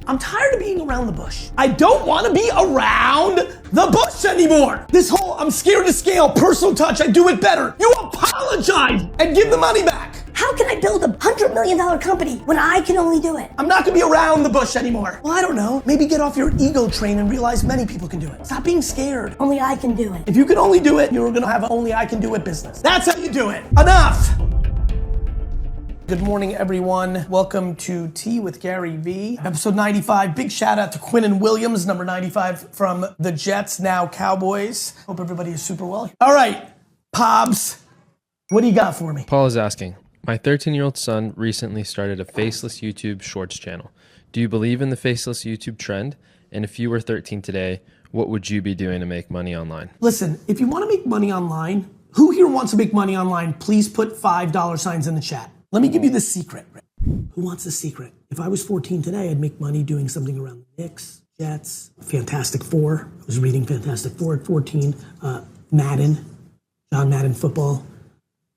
I'm tired of being around the bush. I don't want to be around the bush anymore. This whole I'm scared to scale, personal touch, I do it better. You apologize and give the money back. How can I build a $100 million company when I can only do it? I'm not gonna be around the bush anymore. Well, I don't know. Maybe get off your ego train and realize many people can do it. Stop being scared. Only I can do it. If you can only do it, you're gonna have an only I can do it business. That's how you do it. Enough. Good morning, everyone. Welcome to Tea with GaryVee, episode 95. Big shout out to Quinnen Williams, number 95 from the Jets, now Cowboys. Hope everybody is super well. All right, Pobs, what do you got for me? Paul is asking, my 13-year-old son recently started a faceless YouTube Shorts channel. Do you believe in the faceless YouTube trend? And if you were 13 today, what would you be doing to make money online? Listen, if you want to make money online, who here wants to make money online? Please put $5 signs in the chat. Let me give you the secret. Who wants the secret? If I was 14 today, I'd make money doing something around the Knicks, Jets, Fantastic Four. I was reading Fantastic Four at 14. Madden, John Madden football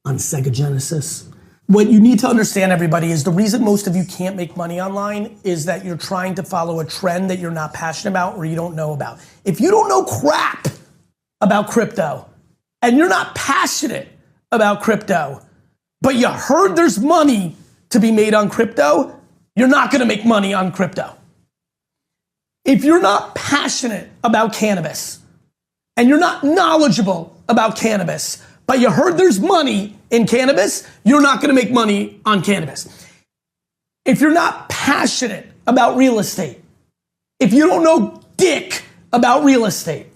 on Sega Genesis. What you need to understand, everybody, is the reason most of you can't make money online is that you're trying to follow a trend that you're not passionate about or you don't know about. If you don't know crap about crypto and you're not passionate about crypto, but you heard there's money to be made on crypto, you're not gonna make money on crypto. If you're not passionate about cannabis and you're not knowledgeable about cannabis, but you heard there's money in cannabis, you're not gonna make money on cannabis. If you're not passionate about real estate, if you don't know dick about real estate,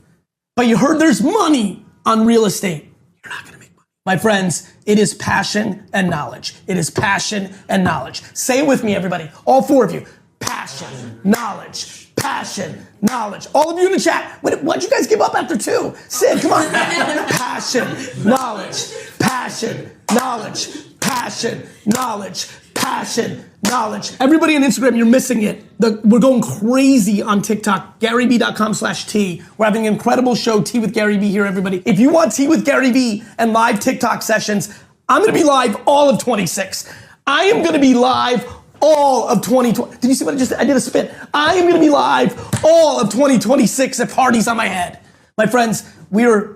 but you heard there's money on real estate, you're not gonna make money. My friends, it is passion and knowledge. It is passion and knowledge. Say it with me, everybody. All four of you. Passion, knowledge, passion, knowledge. All of you in the chat. Why'd you guys give up after two? Sid, come on. Passion, knowledge, passion, knowledge, passion, knowledge, passion, knowledge. Everybody on Instagram, you're missing it. We're going crazy on TikTok. GaryVee.com/T. We're having an incredible show, Tea with GaryVee here, everybody. If you want Tea with GaryVee and live TikTok sessions, I'm gonna be live all of 26. I am gonna be live all of 2020. Did you see what I just did? I did a spin. I am gonna be live all of 2026 at parties on my head. My friends, we're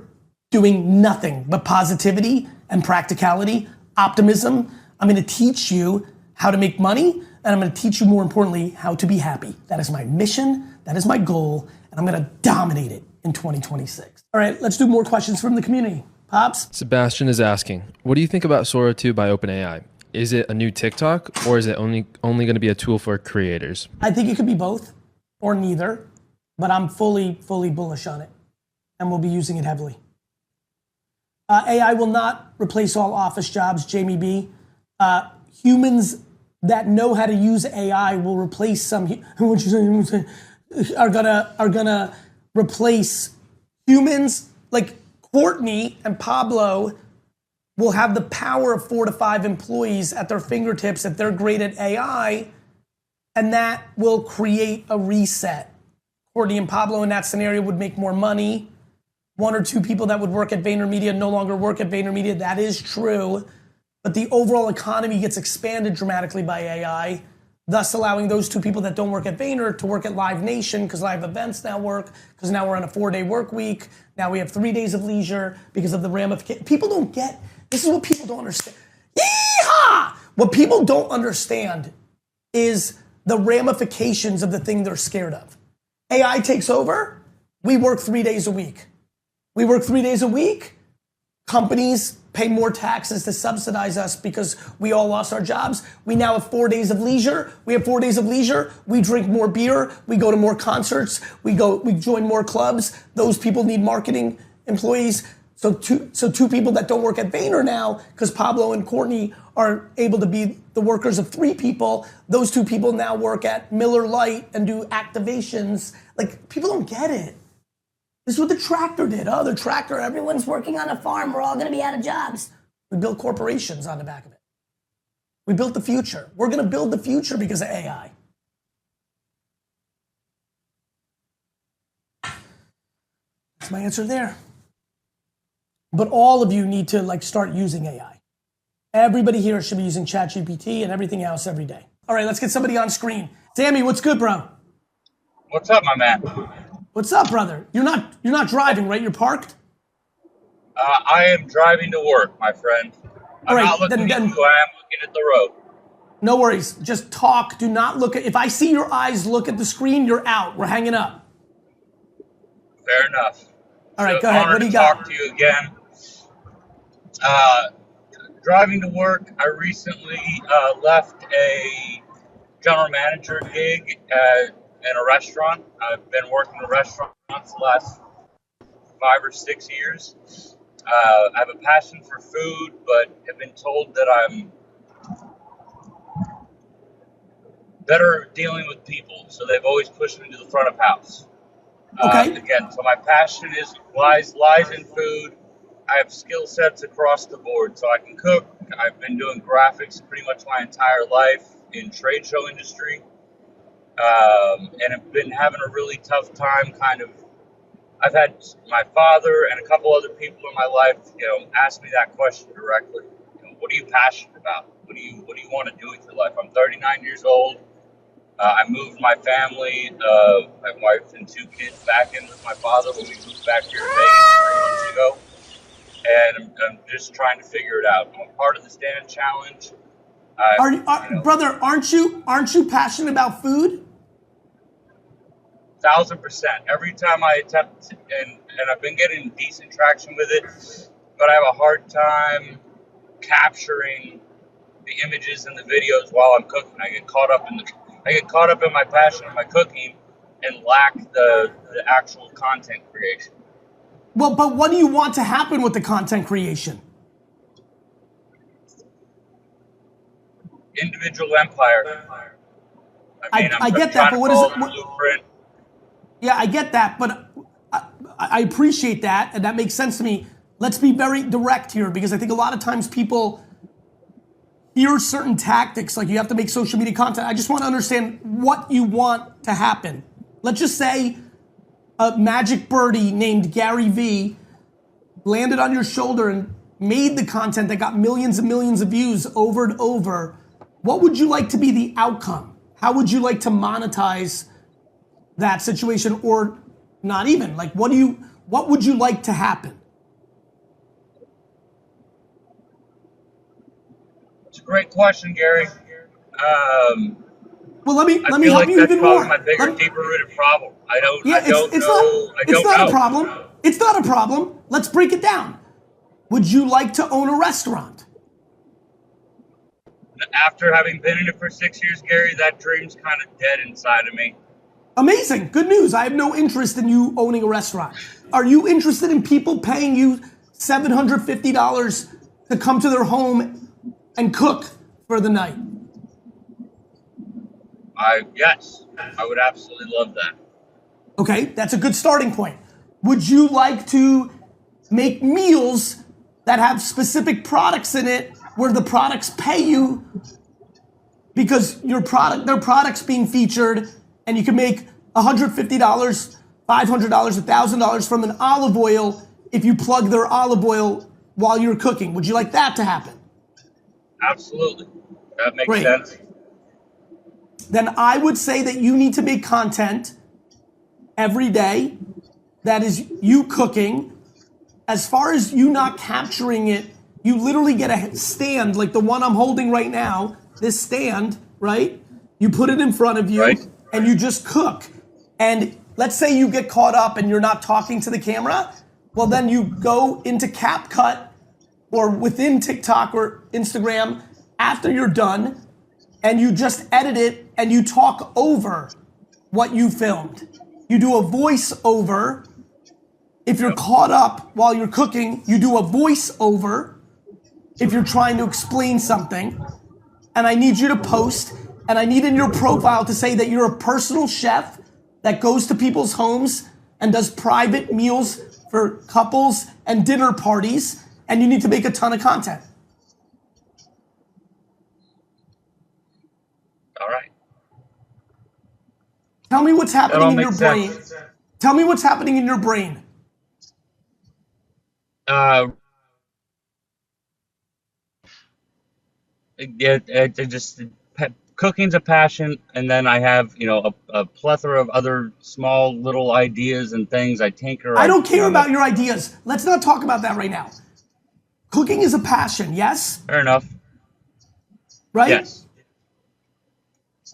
doing nothing but positivity and practicality, optimism. I'm gonna teach you how to make money, and I'm gonna teach you, more importantly, how to be happy. That is my mission, that is my goal, and I'm gonna dominate it in 2026. All right, let's do more questions from the community. Pops? Sebastian is asking, what do you think about Sora 2 by OpenAI? Is it a new TikTok, or is it only gonna be a tool for creators? I think it could be both, or neither, but I'm fully bullish on it, and we'll be using it heavily. AI will not replace all office jobs, Jamie B. Humans that know how to use AI will replace some. Are gonna replace humans. Like Courtney and Pablo will have the power of 4 to 5 employees at their fingertips if they're great at AI, and that will create a reset. Courtney and Pablo in that scenario would make more money. 1 or 2 people that would work at VaynerMedia no longer work at VaynerMedia. That is true. But the overall economy gets expanded dramatically by AI, thus allowing those 2 people that don't work at Vayner to work at Live Nation, because live events now work, because now we're on a 4-day work week. Now we have 3 days of leisure because of the ramifications. People don't get, this is what people don't understand. Yeehaw! What people don't understand is the ramifications of the thing they're scared of. AI takes over, we work 3 days a week. We work 3 days a week, companies pay more taxes to subsidize us because we all lost our jobs. We now have 4 days of leisure. We have 4 days of leisure. We drink more beer. We go to more concerts. We join more clubs. Those people need marketing employees. So two people that don't work at Vayner now, because Pablo and Courtney are able to be the workers of 3 people, those 2 people now work at Miller Lite and do activations. Like, people don't get it. This is what the tractor did. Oh, the tractor, everyone's working on a farm. We're all gonna be out of jobs. We built corporations on the back of it. We built the future. We're gonna build the future because of AI. That's my answer there. But all of you need to start using AI. Everybody here should be using ChatGPT and everything else every day. All right, let's get somebody on screen. Sammy, what's good, bro? What's up, my man? What's up, brother? You're not driving, right? You're parked? I am driving to work, my friend. All I'm right, not looking then at you. I am looking at the road. no worries. Just talk. Do not look at. If I see your eyes look at the screen, you're out. We're hanging up. Fair enough. All right, So, go ahead. honored What do you to got? talk to you again. Driving to work, I recently left a general manager gig in a restaurant. I've been working in restaurants the last 5 or 6 years. I have a passion for food, but have been told that I'm better dealing with people, so they've always pushed me to the front of house. Okay. Again, so my passion lies in food. I have skill sets across the board, so I can cook. I've been doing graphics pretty much my entire life in trade show industry, and have been having a really tough time. I've had my father and a couple other people in my life, ask me that question directly. What are you passionate about? What do you want to do with your life? I'm 39 years old. I moved my family, my wife and 2 kids, back in with my father when we moved back here to Vegas 3 months ago. And I'm just trying to figure it out. I'm a part of the Stand Challenge. Brother, aren't you passionate about food? 1,000%. Every time I attempt, and I've been getting decent traction with it, but I have a hard time capturing the images and the videos while I'm cooking. I get caught up in my passion of my cooking and lack the actual content creation. Well, but what do you want to happen with the content creation? Individual empire. I get that, but what is it? Blueprint. Yeah, I get that, but I appreciate that, and that makes sense to me. Let's be very direct here, because I think a lot of times people hear certain tactics, like you have to make social media content. I just want to understand what you want to happen. Let's just say a magic birdie named GaryVee landed on your shoulder and made the content that got millions and millions of views over and over. What would you like to be the outcome? How would you like to monetize that situation, or not even? Like, what would you like to happen? It's a great question, Gary. Well, let me I help feel like you that's even probably more. my bigger, deeper-rooted problem. I don't It's know. not a problem. It's not a problem. Let's break it down. Would you like to own a restaurant? After having been in it for 6 years, Gary, that dream's kind of dead inside of me. Amazing. Good news. I have no interest in you owning a restaurant. Are you interested in people paying you $750 to come to their home and cook for the night? Yes, I would absolutely love that. Okay, that's a good starting point. Would you like to make meals that have specific products in it, where the products pay you because their products being featured, and you can make $150, $500, $1,000 from an olive oil if you plug their olive oil while you're cooking? Would you like that to happen? Absolutely. That makes Great. sense. Then I would say that you need to make content every day that is you cooking. As far as you not capturing it, you literally get a stand like the one I'm holding right now, this stand, right? You put it in front of you, Right. and you just cook. And let's say you get caught up and you're not talking to the camera. Well, then you go into CapCut or within TikTok or Instagram after you're done, and you just edit it and you talk over what you filmed. You do a voiceover. If you're caught up while you're cooking, you do a voiceover if you're trying to explain something. And I need you to post, and I need in your profile to say that you're a personal chef that goes to people's homes and does private meals for couples and dinner parties, and you need to make a ton of content. All right. Tell me what's That all happening in your makes brain. sense. Tell me what's happening in your brain. cooking's a passion, and then I have, a plethora of other small little ideas and things I tinker. I don't care about your ideas. Let's not talk about that right now. Cooking is a passion, yes? Fair enough. Right? Yes.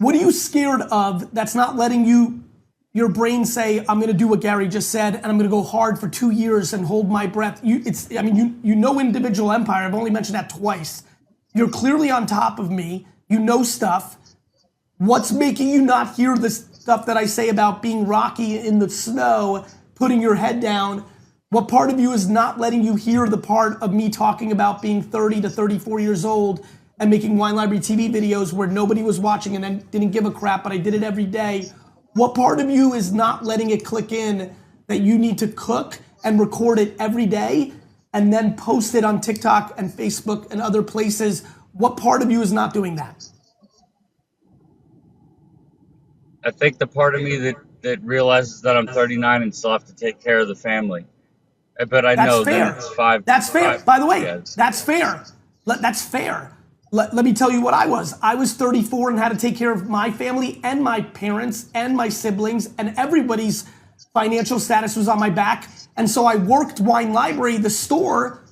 What are you scared of that's not letting your brain say, I'm gonna do what Gary just said, and I'm gonna go hard for 2 years and hold my breath? You know individual empire, I've only mentioned that twice. You're clearly on top of me, you know stuff. What's making you not hear the stuff that I say about being rocky in the snow, putting your head down? What part of you is not letting you hear the part of me talking about being 30 to 34 years old and making Wine Library TV videos where nobody was watching and then didn't give a crap, but I did it every day? What part of you is not letting it click in that you need to cook and record it every day and then post it on TikTok and Facebook and other places? What part of you is not doing that? I think the part of me that realizes that I'm 39 and still have to take care of the family. But I know that it's 5. That's fair. 5 By the way, kids. that's fair. That's fair. Let me tell you what I was. I was 34 and had to take care of my family and my parents and my siblings, and everybody's financial status was on my back. And so I worked Wine Library, the store,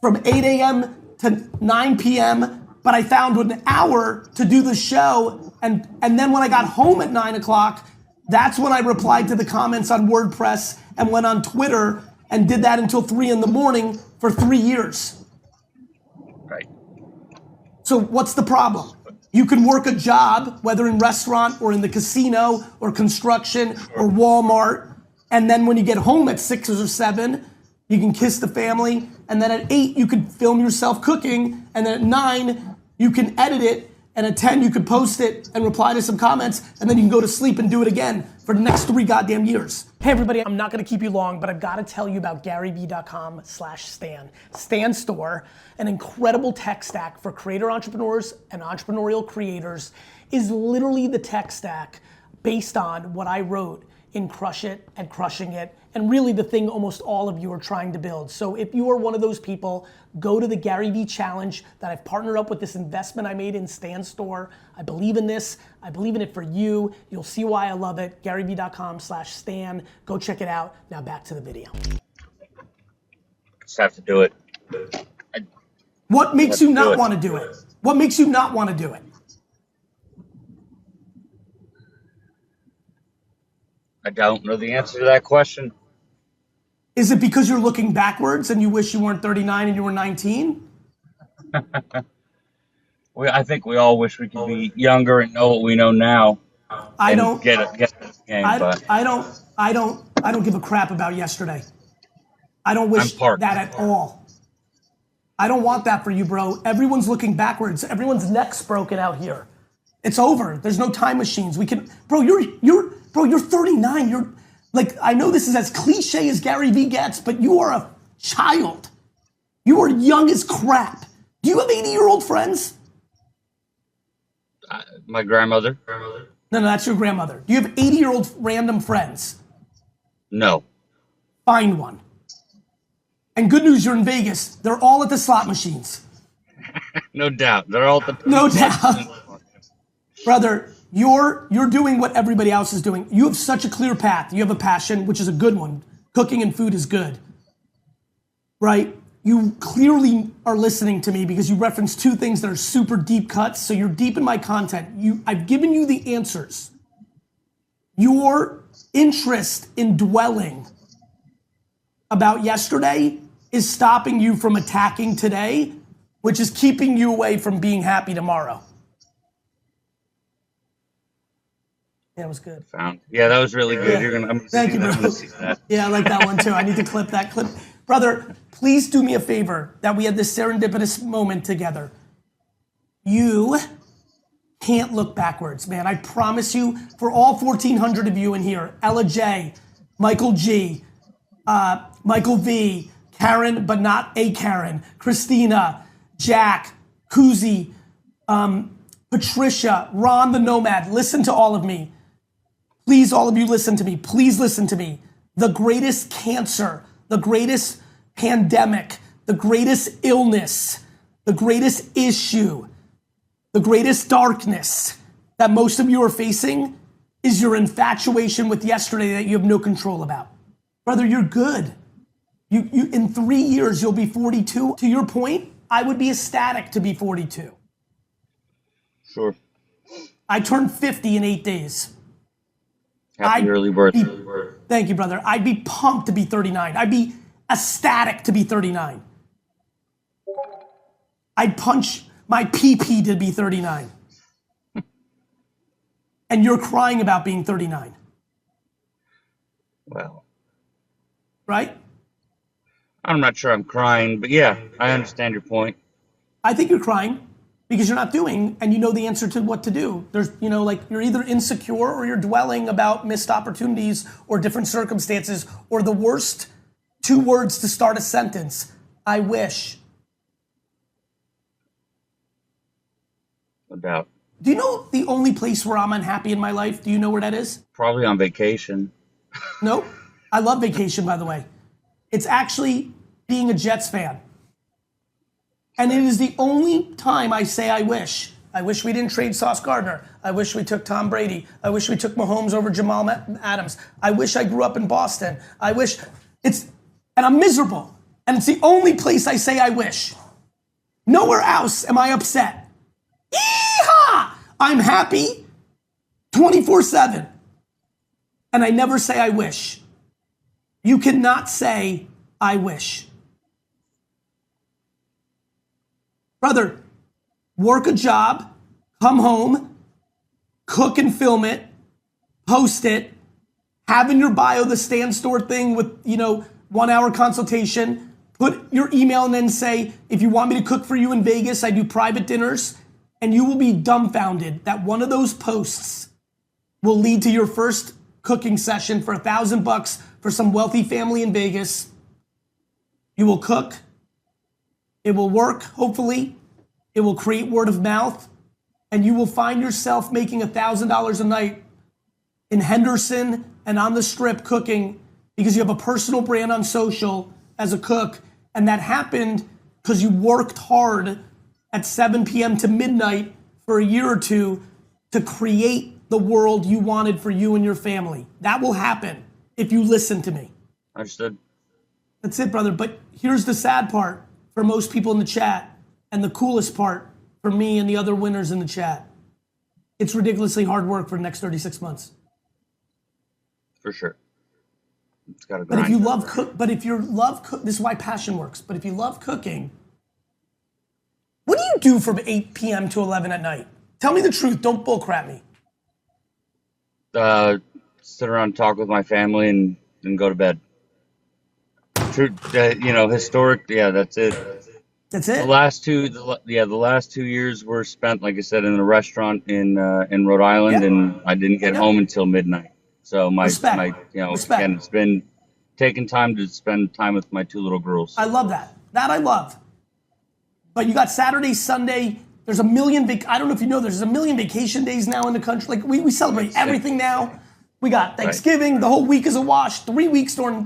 from 8 a.m. to 9 p.m., but I found an hour to do the show. And then when I got home at 9 o'clock, that's when I replied to the comments on WordPress and went on Twitter and did that until 3 in the morning for 3 years. Right. So what's the problem? You can work a job, whether in restaurant or in the casino or construction or Walmart, and then when you get home at 6 or 7, you can kiss the family, and then at 8 you could film yourself cooking, and then at 9 you can edit it, and at 10 you could post it and reply to some comments, and then you can go to sleep and do it again for the next 3 goddamn years. Hey everybody, I'm not gonna keep you long, but I've gotta tell you about GaryVee.com/Stan. Stan Store, an incredible tech stack for creator entrepreneurs and entrepreneurial creators, is literally the tech stack based on what I wrote in Crush It and Crushing It, and really the thing almost all of you are trying to build. So if you are one of those people, go to the GaryVee challenge that I've partnered up with this investment I made in Stan Store. I believe in this. I believe in it for you. You'll see why I love it. GaryVee.com/Stan. Go check it out. Now back to the video. Just have to do it. What makes you not want to do it? What makes you not want to do it? I don't know the answer to that question. Is it because you're looking backwards and you wish you weren't 39 and you were 19? I think we all wish we could be younger and know what we know now. I don't get this game, I don't give a crap about yesterday. I don't wish that at all. I don't want that for you, bro. Everyone's looking backwards. Everyone's neck's broken out here. It's over. There's no time machines. We can, bro. You're 39. You're like, I know this is as cliche as GaryVee gets, but you are a child. You are young as crap. Do you have 80-year-old friends? My grandmother. No, that's your grandmother. Do you have 80-year-old random friends? No. Find one. And good news, you're in Vegas. They're all at the slot machines. No doubt. They're all at the No doubt. Brother, you're doing what everybody else is doing. You have such a clear path. You have a passion, which is a good one. Cooking and food is good. Right? You clearly are listening to me because you referenced 2 things that are super deep cuts. So you're deep in my content. I've given you the answers. Your interest in dwelling about yesterday is stopping you from attacking today, which is keeping you away from being happy tomorrow. Yeah, it was good. Yeah, that was really good. Yeah. Thank you, bro. Yeah, I like that one too. I need to clip that clip. Brother, please do me a favor that we had this serendipitous moment together. You can't look backwards, man. I promise you, for all 1,400 of you in here, Ella J, Michael G, Michael V, Karen, but not a Karen, Christina, Jack, Kuzi, Patricia, Ron the Nomad, listen to all of me. Please, all of you listen to me. Please listen to me. The greatest cancer, the greatest pandemic, the greatest illness, the greatest issue The greatest darkness that most of you are facing is your infatuation with yesterday that you have no control about. Brother, you're good. You in 3 years, you'll be 42. To your point, I would be ecstatic to be 42. Sure. I turned 50 in 8 days. Happy early birth. Thank you, brother. I'd be pumped to be 39. I'd be ecstatic to be 39. I'd punch my PP to be 39. And you're crying about being 39. Well, right? I'm not sure I'm crying, but yeah, I understand your point. I think you're crying because you're not doing and you know the answer to what to do. There's, like you're either insecure or you're dwelling about missed opportunities or different circumstances or the worst 2 words to start a sentence. I wish. No doubt. Do you know the only place where I'm unhappy in my life? Do you know where that is? Probably on vacation. Nope. I love vacation, by the way. It's actually being a Jets fan. And it is the only time I say I wish. I wish we didn't trade Sauce Gardner. I wish we took Tom Brady. I wish we took Mahomes over Jamal Adams. I wish I grew up in Boston. And I'm miserable. And it's the only place I say I wish. Nowhere else am I upset. Yeehaw! I'm happy 24/7. And I never say I wish. You cannot say I wish. Brother, work a job, come home, cook and film it, post it, have in your bio the Stand Store thing with, 1 hour consultation, put your email and then say, if you want me to cook for you in Vegas, I do private dinners, and you will be dumbfounded that one of those posts will lead to your first cooking session for $1,000 for some wealthy family in Vegas. You will cook. It will work, hopefully. It will create word of mouth. And you will find yourself making $1,000 a night in Henderson and on the Strip cooking because you have a personal brand on social as a cook. And that happened because you worked hard at 7 p.m. to midnight for a year or two to create the world you wanted for you and your family. That will happen if you listen to me. Understood. That's it, brother. But here's the sad part for most people in the chat and the coolest part for me and the other winners in the chat. It's ridiculously hard work for the next 36 months. For sure. It's got to But grind. if you love this is why passion works. But if you love cooking, what do you do from 8 p.m. to 11 at night? Tell me the truth. Don't bullcrap me. Sit around and talk with my family and then go to bed. True, historic. Yeah, that's it. That's it. The last 2 years were spent, like I said, in a restaurant in Rhode Island, Yeah. and I didn't get home until midnight. So Respect. again, it's been taking time to spend time with my 2 little girls. I love that. That I love. But you got Saturday, Sunday. There's a million. I don't know if you know. There's a million vacation days now in the country. Like we celebrate everything now. We got Thanksgiving. Right. The whole week is a wash. 3 weeks during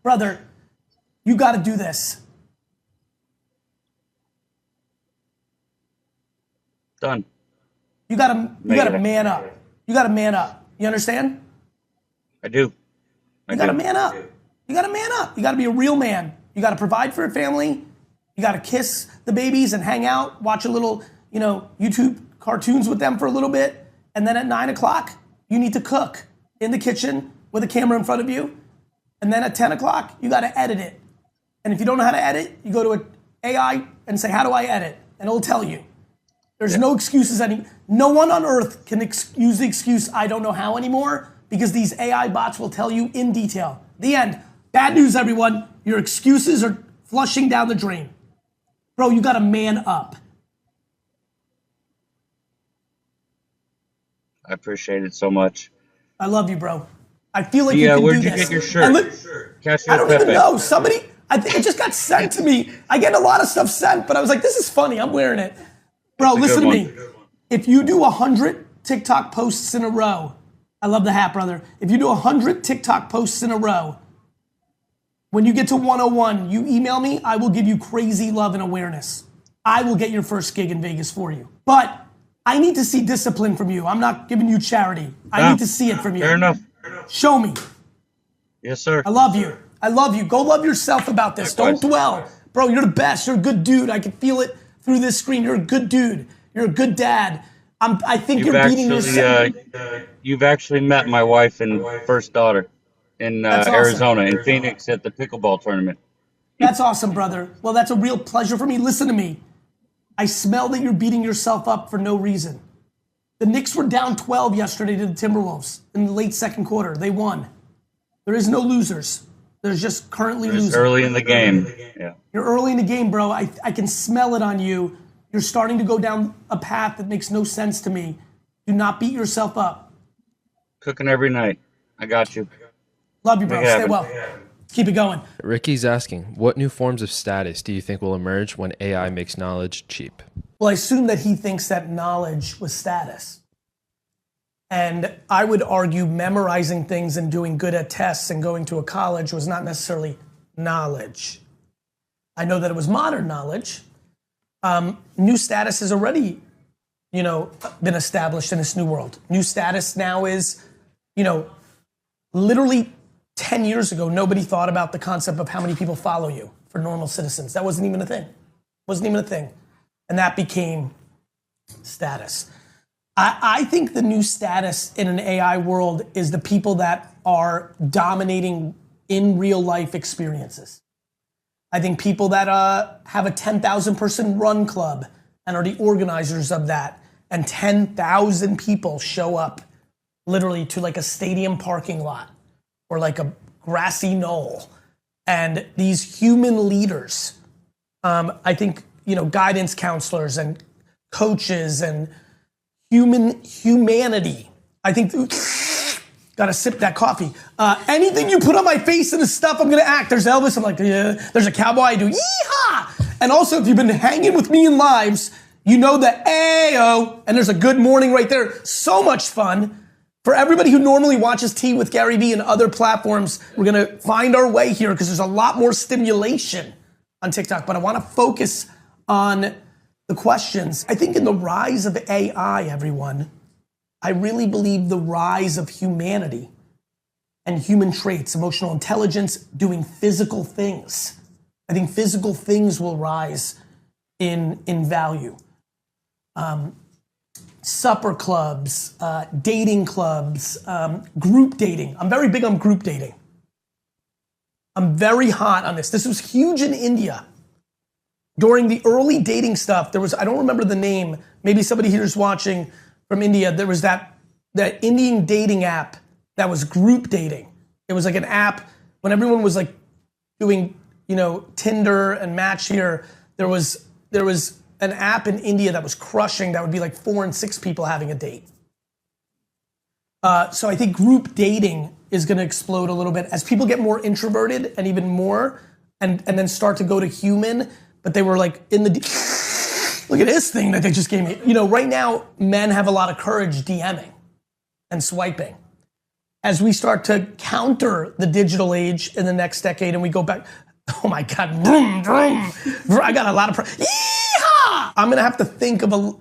brother, you got to do this. Done. You got to man up. You got to man up. You understand? I do. You got to man up. You got to man up. You got to be a real man. You got to provide for your family. You got to kiss the babies and hang out, watch a little, YouTube cartoons with them for a little bit. And then at 9 o'clock, you need to cook in the kitchen with a camera in front of you. And then at 10 o'clock, you got to edit it. And if you don't know how to edit, you go to an AI and say, how do I edit? And it'll tell you. There's no excuses anymore. No one on earth can use the excuse, I don't know how anymore, because these AI bots will tell you in detail. The end. Bad news, everyone. Your excuses are flushing down the drain. Bro, you got to man up. I appreciate it so much. I love you, bro. I feel like you can do this. Yeah, where'd you get your shirt? I don't even know. Somebody, I think it just got sent to me. I get a lot of stuff sent, but I was like, this is funny. I'm wearing it. Bro, listen to me. If you do 100 TikTok posts in a row, I love the hat, brother. If you do 100 TikTok posts in a row, when you get to 101, you email me, I will give you crazy love and awareness. I will get your first gig in Vegas for you. But I need to see discipline from you. I'm not giving you charity. I need to see it from you. Fair enough. Show me. Yes, sir. I love you. I love you. Go love yourself about this. Likewise. Don't dwell. Bro, you're the best. You're a good dude. I can feel it through this screen. You're a good dude. You're a good dad. I think you're beating yourself. You've actually met my wife and first daughter in That's awesome. Arizona, in Phoenix at the pickleball tournament. That's awesome, brother. Well, that's a real pleasure for me. Listen to me. I smell that you're beating yourself up for no reason. The Knicks were down 12 yesterday to the Timberwolves in the late second quarter. They won. There is no losers. There's just currently losers. Early in the game. Yeah. You're early in the game, bro. I can smell it on you. You're starting to go down a path that makes no sense to me. Do not beat yourself up. Cooking every night. I got you. Love you, bro. Stay well. Keep it going. Ricky's asking, what new forms of status do you think will emerge when AI makes knowledge cheap? Well, I assume that he thinks that knowledge was status. And I would argue memorizing things and doing good at tests and going to a college was not necessarily knowledge. I know that it was modern knowledge. New status has already, been established in this new world. New status now is, literally 10 years ago, nobody thought about the concept of how many people follow you for normal citizens. That wasn't even a thing. Wasn't even a thing. And that became status. I think the new status in an AI world is the people that are dominating in real life experiences. I think people that have a 10,000 person run club and are the organizers of that, and 10,000 people show up literally to like a stadium parking lot or like a grassy knoll. And these human leaders, I think, guidance counselors and coaches and humanity. I think, gotta sip that coffee. Anything you put on my face and the stuff, I'm gonna act. There's Elvis, I'm like, yeah. There's a cowboy, I do, yeehaw! And also, if you've been hanging with me in lives, you know that ayo, and there's a good morning right there. So much fun. For everybody who normally watches Tea with GaryVee and other platforms, we're gonna find our way here because there's a lot more stimulation on TikTok, but I wanna focus on the questions. I think in the rise of AI, everyone, I really believe the rise of humanity and human traits, emotional intelligence, doing physical things. I think physical things will rise in value. Supper clubs, dating clubs, group dating. I'm very big on group dating. I'm very hot on this. This was huge in India. During the early dating stuff, there was, I don't remember the name, maybe somebody here is watching from India, there was that Indian dating app that was group dating. It was like an app when everyone was like doing, Tinder and Match here, there was an app in India that was crushing that would be like 4 and 6 people having a date. So I think group dating is gonna explode a little bit as people get more introverted and even more, and then start to go to human, but they were like in the, look at this thing that they just gave me. Right now, men have a lot of courage DMing and swiping. As we start to counter the digital age in the next decade and we go back, oh my God, vroom, vroom, vroom. I got a lot of, yeehaw! I'm gonna have to think of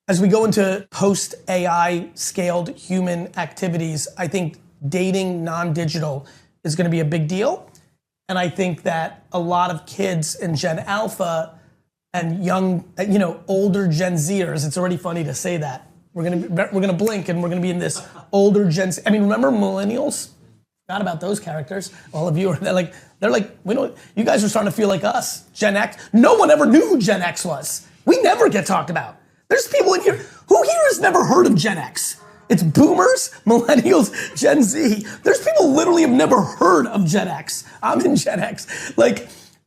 as we go into post-AI scaled human activities, I think dating non-digital is gonna be a big deal. And I think that a lot of kids in Gen Alpha and young, older Gen Zers, it's already funny to say that. We're gonna blink and we're gonna be in this older Gen Z. I mean, remember millennials? Forgot about those characters. All of you are, they're like, you guys are starting to feel like us. Gen X, no one ever knew who Gen X was. We never get talked about. There's people in here, who here has never heard of Gen X? It's boomers, millennials, Gen Z. There's people literally have never heard of Gen X. I'm in Gen X.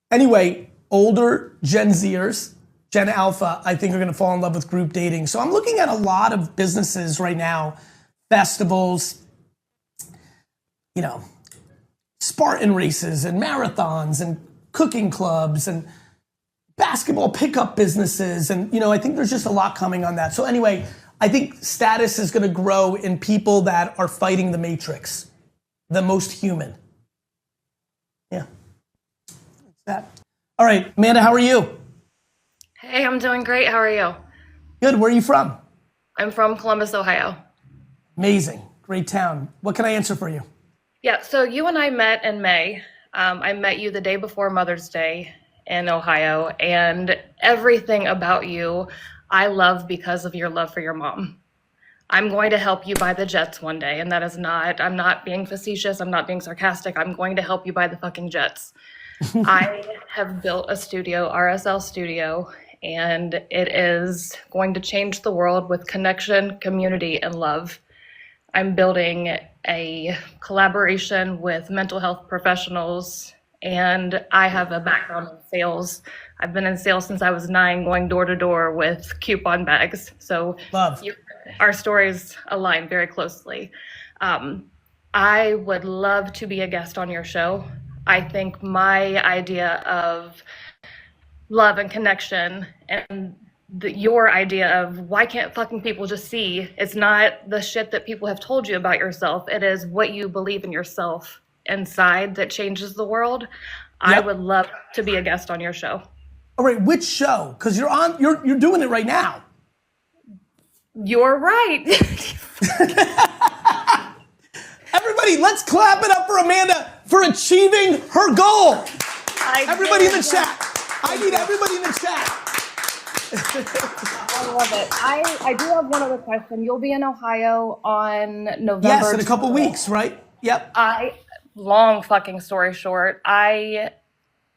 Anyway, older Gen Zers, Gen Alpha, I think are gonna fall in love with group dating. So I'm looking at a lot of businesses right now, festivals, Spartan races and marathons and cooking clubs and basketball pickup businesses. And, I think there's just a lot coming on that. So anyway, I think status is gonna grow in people that are fighting the matrix, the most human. Yeah, that's that. All right, Amanda, how are you? Hey, I'm doing great. How are you? Good. Where are you from? I'm from Columbus, Ohio. Amazing. Great town. What can I answer for you? Yeah, so you and I met in May. I met you the day before Mother's Day in Ohio, and everything about you I love because of your love for your mom. I'm going to help you buy the jets one day, and that is not, I'm not being facetious, I'm not being sarcastic. I'm going to help you buy the fucking jets. I have built a studio, RSL Studio, and it is going to change the world with connection, community, and love. I'm building a collaboration with mental health professionals, and I have a background in sales. I've been in sales since I was 9, going door to door with coupon bags. So Love. our stories align very closely. I would love to be a guest on your show. I think my idea of love and connection and your idea of why can't fucking people just see, it's not the shit that people have told you about yourself. It is what you believe in yourself inside that changes the world. I Yep. would love to be a guest on your show. All right, which show? Because you're doing it right now. You're right. Everybody, let's clap it up for Amanda for achieving her goal. Everybody in the chat. I need everybody in the chat. I love it. I do have one other question. You'll be in Ohio on November. Yes, in a couple weeks, right? Yep. Long fucking story short, I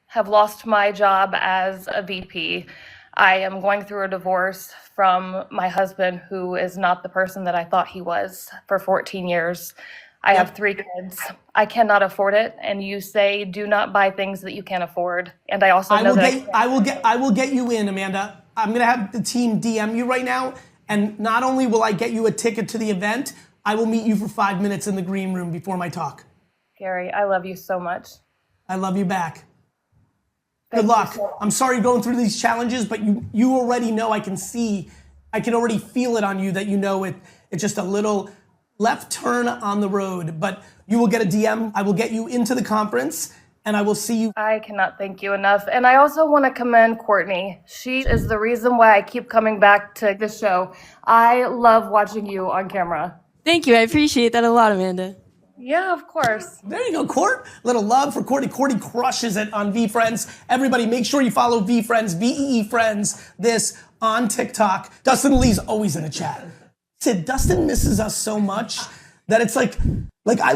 have lost my job as a VP. I am going through a divorce from my husband, who is not the person that I thought he was for 14 years. I have 3 kids. I cannot afford it. And you say, do not buy things that you can't afford. And I also know that I will get you in, Amanda. I'm gonna have the team DM you right now, and not only will I get you a ticket to the event, I will meet you for 5 minutes in the green room before my talk. Gary, I love you so much. I love you back. Thank Good luck. you so much. I'm sorry you're going through these challenges, but you already know, I can already feel it on you that you know it's just a little left turn on the road, but you will get a DM. I will get you into the conference, and I will see you. I cannot thank you enough. And I also want to commend Courtney. She is the reason why I keep coming back to the show. I love watching you on camera. Thank you. I appreciate that a lot, Amanda. Yeah, of course. There you go, Court. Little love for Courtney. Courtney crushes it on VeeFriends. Everybody, make sure you follow VeeFriends, VeeFriends, this on TikTok. Dustin Lee's always in the chat. Said Dustin misses us so much that it's like I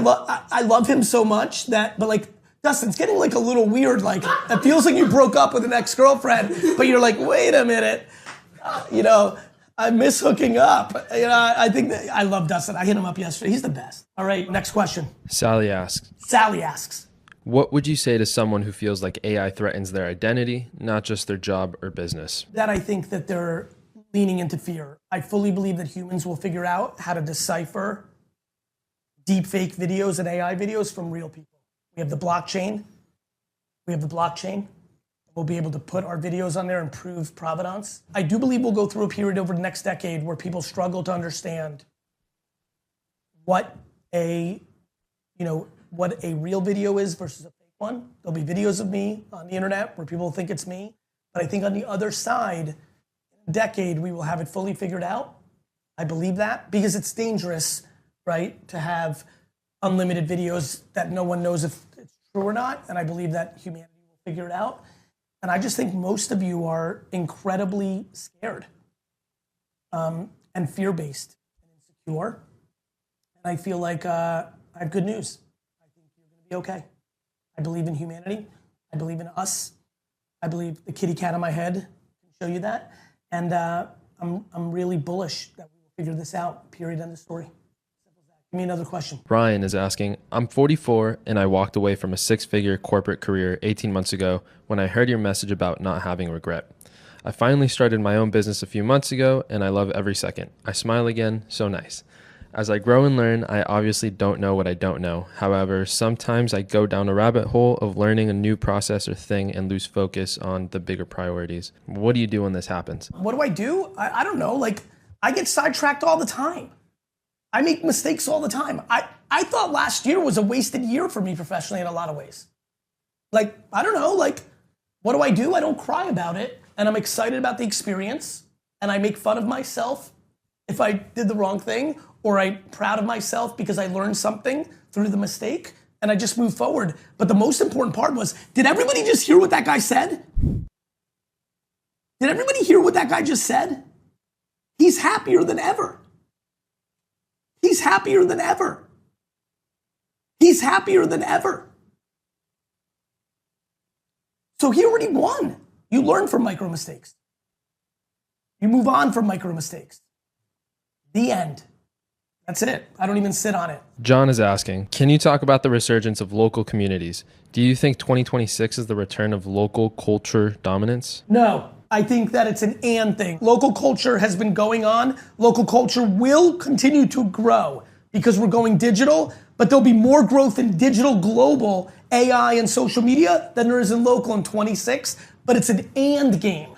love him so much that, but like Dustin's getting like a little weird. Like it feels like you broke up with an ex-girlfriend, but you're like, wait a minute, I miss hooking up. I think that I love Dustin. I hit him up yesterday. He's the best. All right, next question. Sally asks, what would you say to someone who feels like AI threatens their identity, not just their job or business? That I think that they're leaning into fear. I fully believe that humans will figure out how to decipher deep fake videos and AI videos from real people. We have the blockchain. We'll be able to put our videos on there and prove provenance. I do believe we'll go through a period over the next decade where people struggle to understand what a real video is versus a fake one. There'll be videos of me on the internet where people think it's me. But I think on the other side, in a decade, we will have it fully figured out. I believe that because it's dangerous, right, to have unlimited videos that no one knows if it's true or not. And I believe that humanity will figure it out. And I just think most of you are incredibly scared and fear-based and insecure. And I feel like I have good news. I think you're going to be okay. I believe in humanity. I believe in us. I believe the kitty cat on my head can show you that. And I'm really bullish that we will figure this out, period, end of story. Give me another question. Ryan is asking, I'm 44 and I walked away from a 6-figure corporate career 18 months ago when I heard your message about not having regret. I finally started my own business a few months ago and I love every second. I smile again, so nice. As I grow and learn, I obviously don't know what I don't know. However, sometimes I go down a rabbit hole of learning a new process or thing and lose focus on the bigger priorities. What do you do when this happens? What do? I don't know. Like, I get sidetracked all the time. I make mistakes all the time. I thought last year was a wasted year for me professionally in a lot of ways. Like, I don't know, like, what do? I don't cry about it. and I'm excited about the experience, and I make fun of myself if I did the wrong thing, or I'm proud of myself because I learned something through the mistake, and I just move forward. But the most important part was, did everybody just hear what that guy said? Did everybody hear what that guy just said? He's happier than ever. He's happier than ever. He's happier than ever. So he already won. You learn from micro mistakes. You move on from micro mistakes. The end. That's it. I don't even sit on it. John is asking, can you talk about the resurgence of local communities? Do you think 2026 is the return of local culture dominance? No, I think that it's an and thing. Local culture has been going on. Local culture will continue to grow because we're going digital, but there'll be more growth in digital, global, AI, and social media than there is in local in 26, but it's an and game.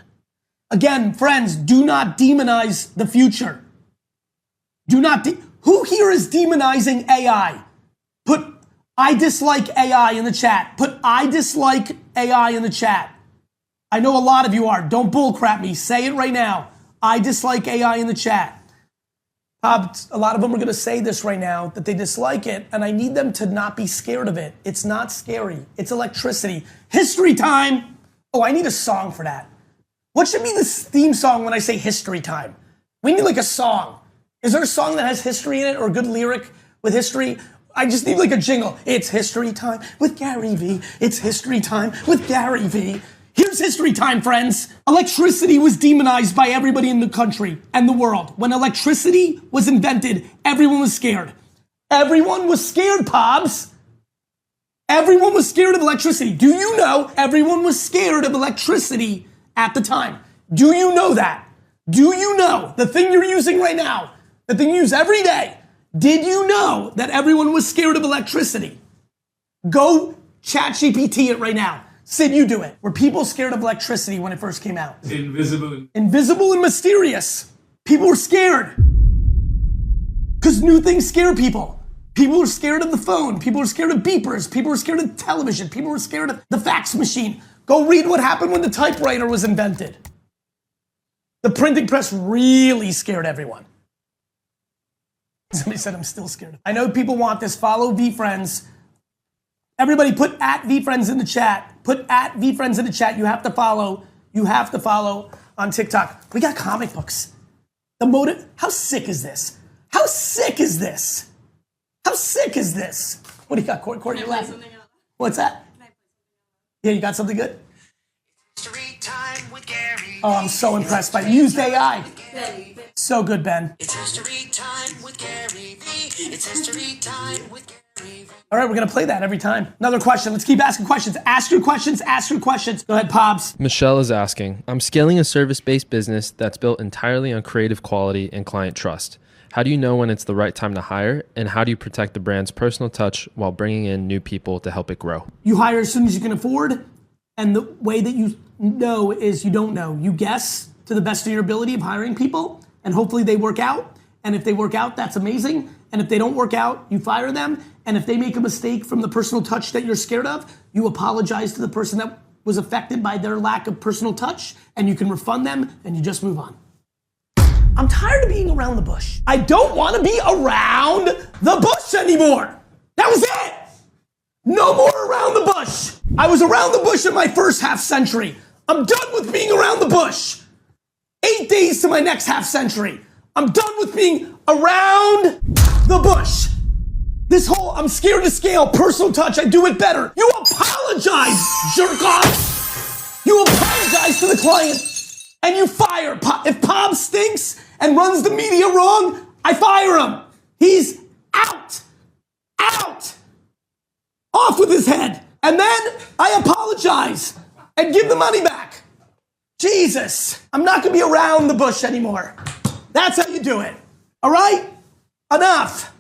Again, friends, do not demonize the future. Do not, who here is demonizing AI? Put I dislike AI in the chat. Put I dislike AI in the chat. I know a lot of you are. Don't bullcrap me. Say it right now. I dislike AI in the chat. A lot of them are gonna say this right now, that they dislike it, and I need them to not be scared of it. It's not scary. It's electricity. History time. Oh, I need a song for that. What should be the theme song when I say history time? We need like a song. Is there a song that has history in it or a good lyric with history? I just need like a jingle. It's history time with GaryVee. It's history time with GaryVee. Here's history time, friends. Electricity was demonized by everybody in the country and the world. When electricity was invented, everyone was scared. Everyone was scared, Pobs. Everyone was scared of electricity. Do you know everyone was scared of electricity at the time? Do you know that? Do you know the thing you're using right now, the thing you use every day? Did you know that everyone was scared of electricity? Go ChatGPT it right now. Sid, you do it. Were people scared of electricity when it first came out? Invisible. Invisible and mysterious. People were scared. Because new things scare people. People were scared of the phone. People were scared of beepers. People were scared of television. People were scared of the fax machine. Go read what happened when the typewriter was invented. The printing press really scared everyone. Somebody said I'm still scared. I know people want this. Follow VeeFriends. Everybody put at VeeFriends in the chat. Put at VeeFriends in the chat. You have to follow. You have to follow on TikTok. We got comic books. The motive. How sick is this? How sick is this? How sick is this? What do you got, Courtney? You're laughing. What's that? Yeah, you got something good? Oh, I'm so impressed by it. You used AI. So good, Ben. It's history time with GaryVee. It's history time with GaryVee. All right, we're gonna play that every time. Another question. Let's keep asking questions. Ask your questions. Ask your questions. Go ahead, Pobs. Michelle is asking, I'm scaling a service-based business that's built entirely on creative quality and client trust. How do you know when it's the right time to hire, and how do you protect the brand's personal touch while bringing in new people to help it grow? You hire as soon as you can afford, and the way that you know is you don't know. You guess to the best of your ability of hiring people, and hopefully they work out. And if they work out, that's amazing. And if they don't work out, you fire them. And if they make a mistake from the personal touch that you're scared of, you apologize to the person that was affected by their lack of personal touch, and you can refund them, and you just move on. I'm tired of being around the bush. I don't want to be around the bush anymore. That was it. No more around the bush. I was around the bush in my first half century. I'm done with being around the bush. 8 days to my next half century. I'm done with being around the bush. This whole I'm scared to scale, personal touch, I do it better. You apologize, jerk off. You apologize to the client and you fire. If Pop stinks and runs the media wrong, I fire him. He's out. Out. Off with his head. And then I apologize and give the money back. Jesus, I'm not gonna be around the bush anymore. That's how you do it. All right? Enough.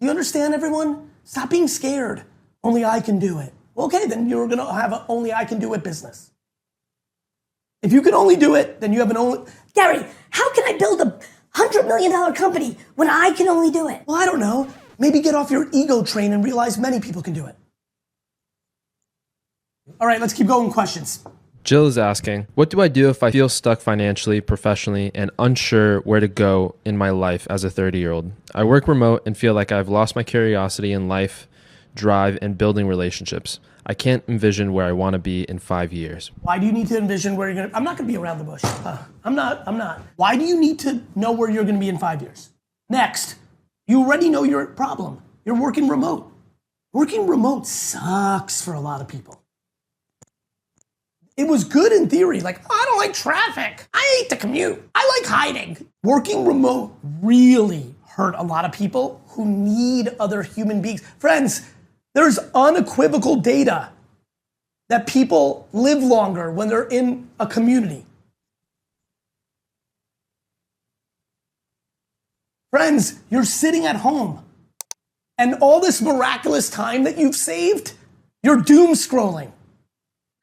You understand, everyone? Stop being scared. Only I can do it. Okay, then you're gonna have an only I can do it business. If you can only do it, then you have an only... Gary, how can I build a $100 million company when I can only do it? Well, I don't know. Maybe get off your ego train and realize many people can do it. All right, let's keep going. Questions. Jill is asking, what do I do if I feel stuck financially, professionally, and unsure where to go in my life as a 30-year-old? I work remote and feel like I've lost my curiosity in life, drive, and building relationships. I can't envision where I want to be in 5 years. Why do you need to envision where you're gonna, I'm not gonna be around the bush. I'm not. Why do you need to know where you're gonna be in 5 years? Next, you already know your problem. You're working remote. Working remote sucks for a lot of people. It was good in theory, like, I don't like traffic. I hate the commute. I like hiding. Working remote really hurt a lot of people who need other human beings. Friends, there's unequivocal data that people live longer when they're in a community. Friends, you're sitting at home and all this miraculous time that you've saved, you're doom scrolling.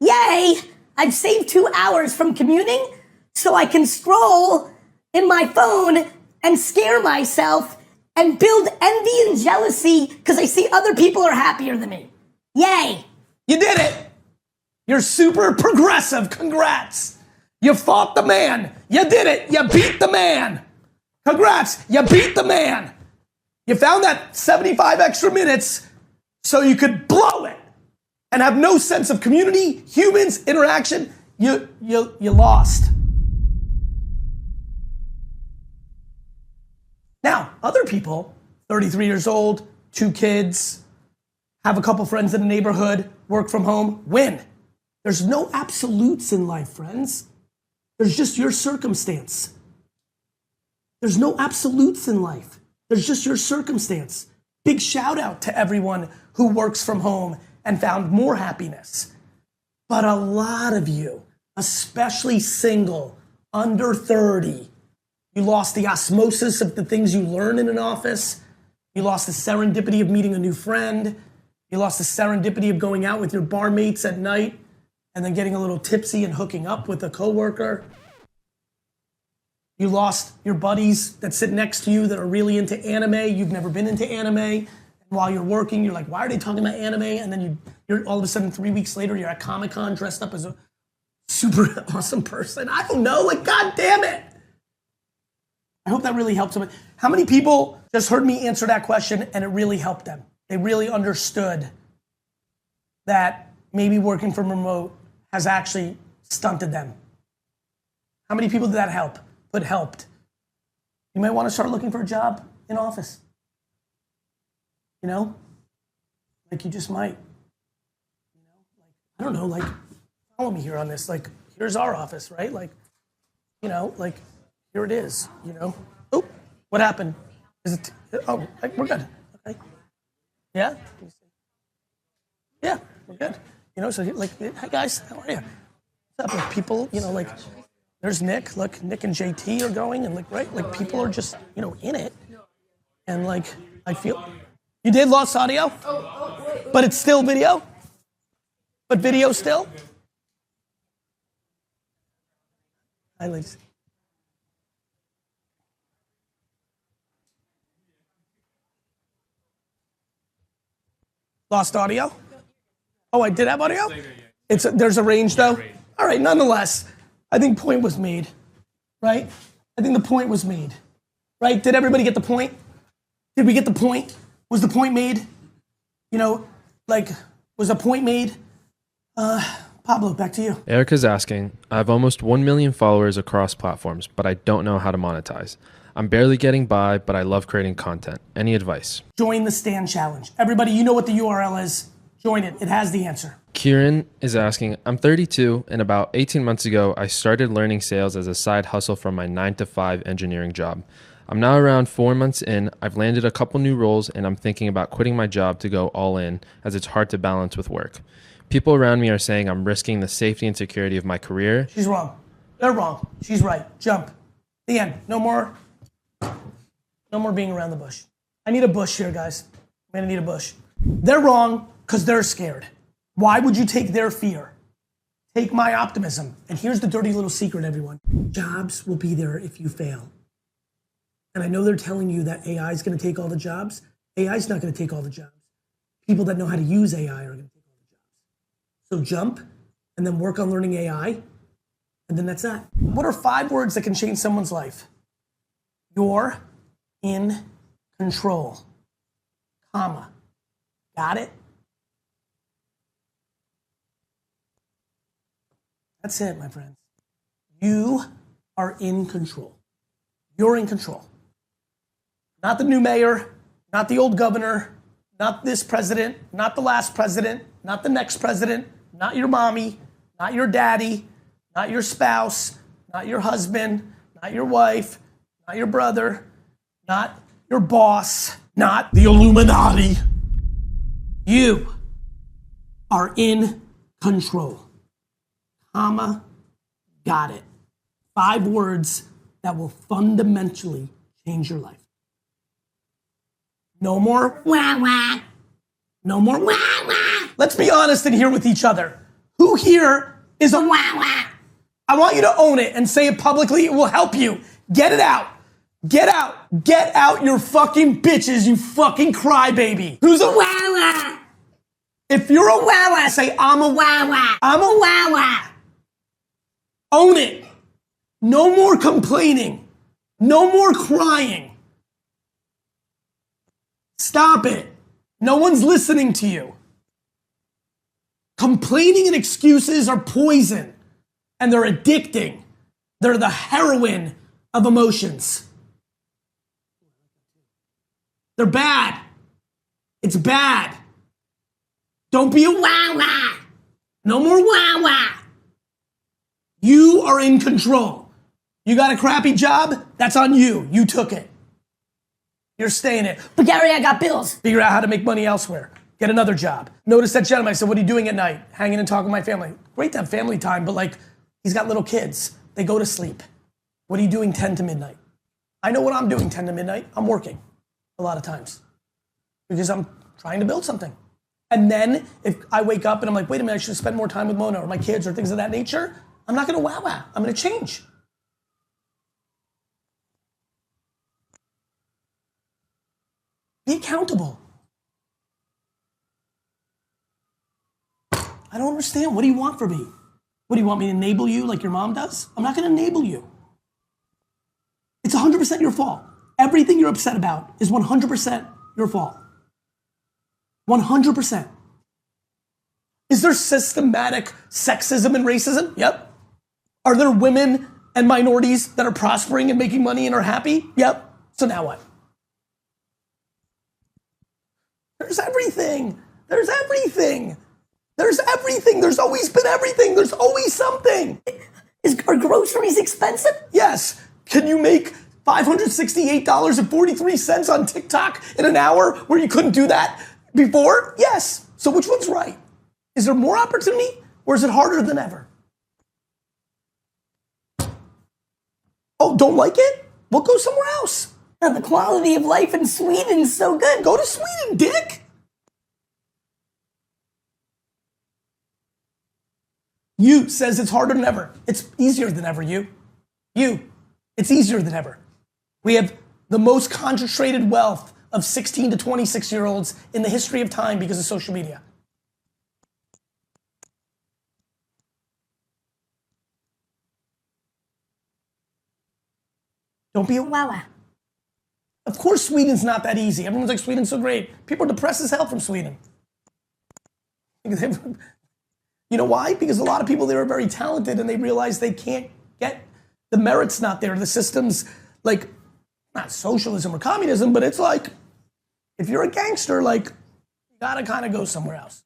Yay! I've saved 2 hours from commuting so I can scroll in my phone and scare myself and build envy and jealousy because I see other people are happier than me. Yay! You did it. You're super progressive. Congrats. You fought the man. You did it. You beat the man. Congrats. You beat the man. You found that 75 extra minutes so you could blow it and have no sense of community, humans, interaction. You lost. Now, other people, 33 years old, 2 kids, have a couple friends in the neighborhood, work from home, win. There's no absolutes in life, friends. There's just your circumstance. There's no absolutes in life. There's just your circumstance. Big shout out to everyone who works from home and found more happiness. But a lot of you, especially single, under 30, you lost the osmosis of the things you learn in an office. You lost the serendipity of meeting a new friend. You lost the serendipity of going out with your bar mates at night and then getting a little tipsy and hooking up with a coworker. You lost your buddies that sit next to you that are really into anime. You've never been into anime. And while you're working, you're like, why are they talking about anime? And then you're all of a sudden 3 weeks later, you're at Comic-Con dressed up as a super awesome person. I don't know, like, God damn it. I hope that really helps them. How many people just heard me answer that question and it really helped them? They really understood that maybe working from remote has actually stunted them. How many people did that help? But helped. You might want to start looking for a job in office. You know? Like you just might. You know? Like, I don't know, like, follow me here on this. Like, here's our office, right? Like, you know, like, here it is, you know? Oh, what happened? Is it, oh, we're good. Okay. Yeah? Yeah, we're good. You know, so like, hey guys, how are you? What's up? Like people, you know, like, there's Nick. Look, Nick and JT are going, and like, right, like people are just, you know, in it, and like, I feel. You did lost audio, but it's still video. But video still. Hi, ladies. Lost audio. Oh, I did have audio. There's a range though. All right, nonetheless. I think point was made, right? I think the point was made, right? Did everybody get the point? Did we get the point? Was the point made? You know, like, was a point made? Pablo, back to you. Erica's asking, I have almost 1 million followers across platforms, but I don't know how to monetize. I'm barely getting by, but I love creating content. Any advice? Join the Stand Challenge. Everybody, you know what the URL is. Join it. It has the answer. Kieran is asking, I'm 32 and about 18 months ago, I started learning sales as a side hustle from my 9-to-5 engineering job. I'm now around 4 months in. I've landed a couple new roles and I'm thinking about quitting my job to go all in as it's hard to balance with work. People around me are saying I'm risking the safety and security of my career. She's wrong. They're wrong. She's right. Jump. The end. No more being around the bush. I need a bush here, guys. I'm gonna need a bush. They're wrong because they're scared. Why would you take their fear? Take my optimism. And here's the dirty little secret, everyone. Jobs will be there if you fail. And I know they're telling you that AI is going to take all the jobs. AI is not going to take all the jobs. People that know how to use AI are going to take all the jobs. So jump and then work on learning AI, and then that's that. What are 5 words that can change someone's life? You're in control, comma. Got it? That's it, my friends. You are in control. You're in control. Not the new mayor, not the old governor, not this president, not the last president, not the next president, not your mommy, not your daddy, not your spouse, not your husband, not your wife, not your brother, not your boss, not the Illuminati. You are in control. Comma, got it. 5 words that will fundamentally change your life. No more wah wah. No more wah wah. Let's be honest in here with each other. Who here is a wah wah? I want you to own it and say it publicly. It will help you. Get it out. Get out. Get out your fucking bitches, you fucking crybaby. Who's a wah wah? If you're a wah wah, say I'm a wah wah. I'm a wah wah. Own it. No more complaining. No more crying. Stop it. No one's listening to you. Complaining and excuses are poison, and they're addicting. They're the heroin of emotions. They're bad. It's bad. Don't be a wah wah. No more wah wah. You are in control. You got a crappy job? That's on you. You took it. You're staying it. But Gary, I got bills. Figure out how to make money elsewhere. Get another job. Notice that gentleman. I said, what are you doing at night? Hanging and talking with my family. Great to have family time, but like, he's got little kids. They go to sleep. What are you doing 10 to midnight? I know what I'm doing 10 to midnight. I'm working a lot of times because I'm trying to build something. And then if I wake up and I'm like, wait a minute, I should spend more time with Mona or my kids or things of that nature, I'm not gonna wow wow. I'm gonna change. Be accountable. I don't understand. What do you want from me? What do you want me to enable you like your mom does? I'm not gonna enable you. It's 100% your fault. Everything you're upset about is 100% your fault. 100%. Is there systematic sexism and racism? Yep. Are there women and minorities that are prospering and making money and are happy? Yep. So now what? There's everything. There's everything. There's everything. There's always been everything. There's always something. Are groceries expensive? Yes. Can you make $568.43 on TikTok in an hour where you couldn't do that before? Yes. So which one's right? Is there more opportunity or is it harder than ever? Oh, don't like it? Well, go somewhere else. Now, the quality of life in Sweden is so good. Go to Sweden, dick. You says it's harder than ever. It's easier than ever, you. It's easier than ever. We have the most concentrated wealth of 16 to 26-year-olds in the history of time because of social media. Don't be a wah-wah. Of course Sweden's not that easy. Everyone's like, Sweden's so great. People are depressed as hell from Sweden. You know why? Because a lot of people there are very talented and they realize they can't get, the merit's not there. The system's like, not socialism or communism, but it's like, if you're a gangster, like, you gotta kind of go somewhere else.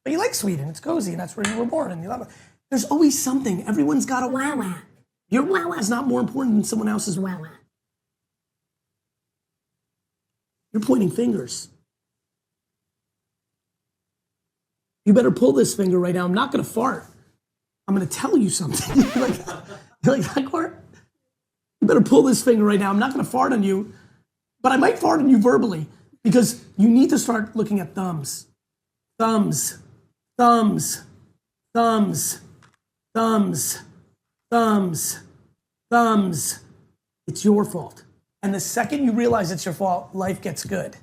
But you like Sweden, it's cozy, and that's where you were born, and you love it. There's always something. Everyone's got a wah-wah. Your wah-wah is not more important than someone else's wah-wah. You're pointing fingers. You better pull this finger right now. I'm not gonna fart. I'm gonna tell you something. You're like that part? You better pull this finger right now. I'm not gonna fart on you, but I might fart on you verbally because you need to start looking at thumbs. Thumbs, thumbs, thumbs, thumbs, thumbs, thumbs. It's your fault. And the second you realize it's your fault, life gets good.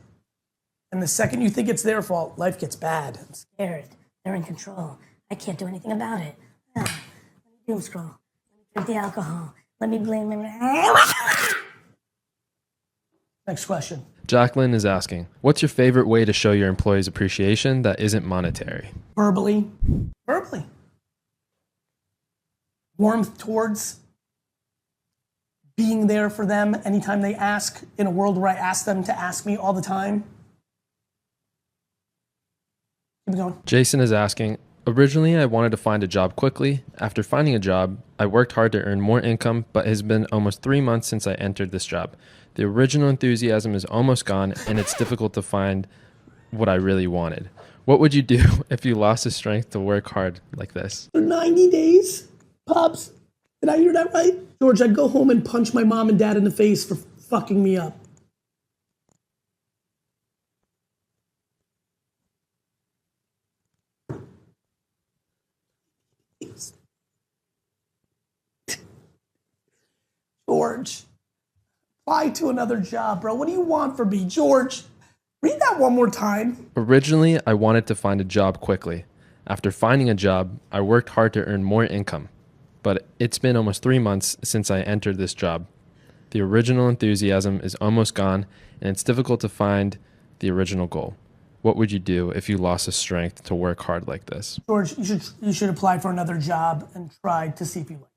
And the second you think it's their fault, life gets bad. I'm scared. They're in control. I I can't do anything about it. Let me doom scroll. Let me drink the alcohol. Let me blame him. Next question. Jacqueline is asking, what's your favorite way to show your employees appreciation that isn't monetary? Verbally. Verbally. Warmth towards being there for them anytime they ask, in a world where I ask them to ask me all the time. Keep going. Jason is asking, originally I wanted to find a job quickly. After finding a job, I worked hard to earn more income, but it has been almost 3 months since I entered this job. The original enthusiasm is almost gone, and it's difficult to find what I really wanted. What would you do if you lost the strength to work hard like this? For 90 days, Pops, did I hear that right? George, I'd go home and punch my mom and dad in the face for fucking me up. George, apply to another job, bro. What do you want from me? George, read that one more time. Originally, I wanted to find a job quickly. After finding a job, I worked hard to earn more income. But it's been almost 3 months since I entered this job. The original enthusiasm is almost gone, and it's difficult to find the original goal. What would you do if you lost the strength to work hard like this? George, you should apply for another job and try to see if you like it.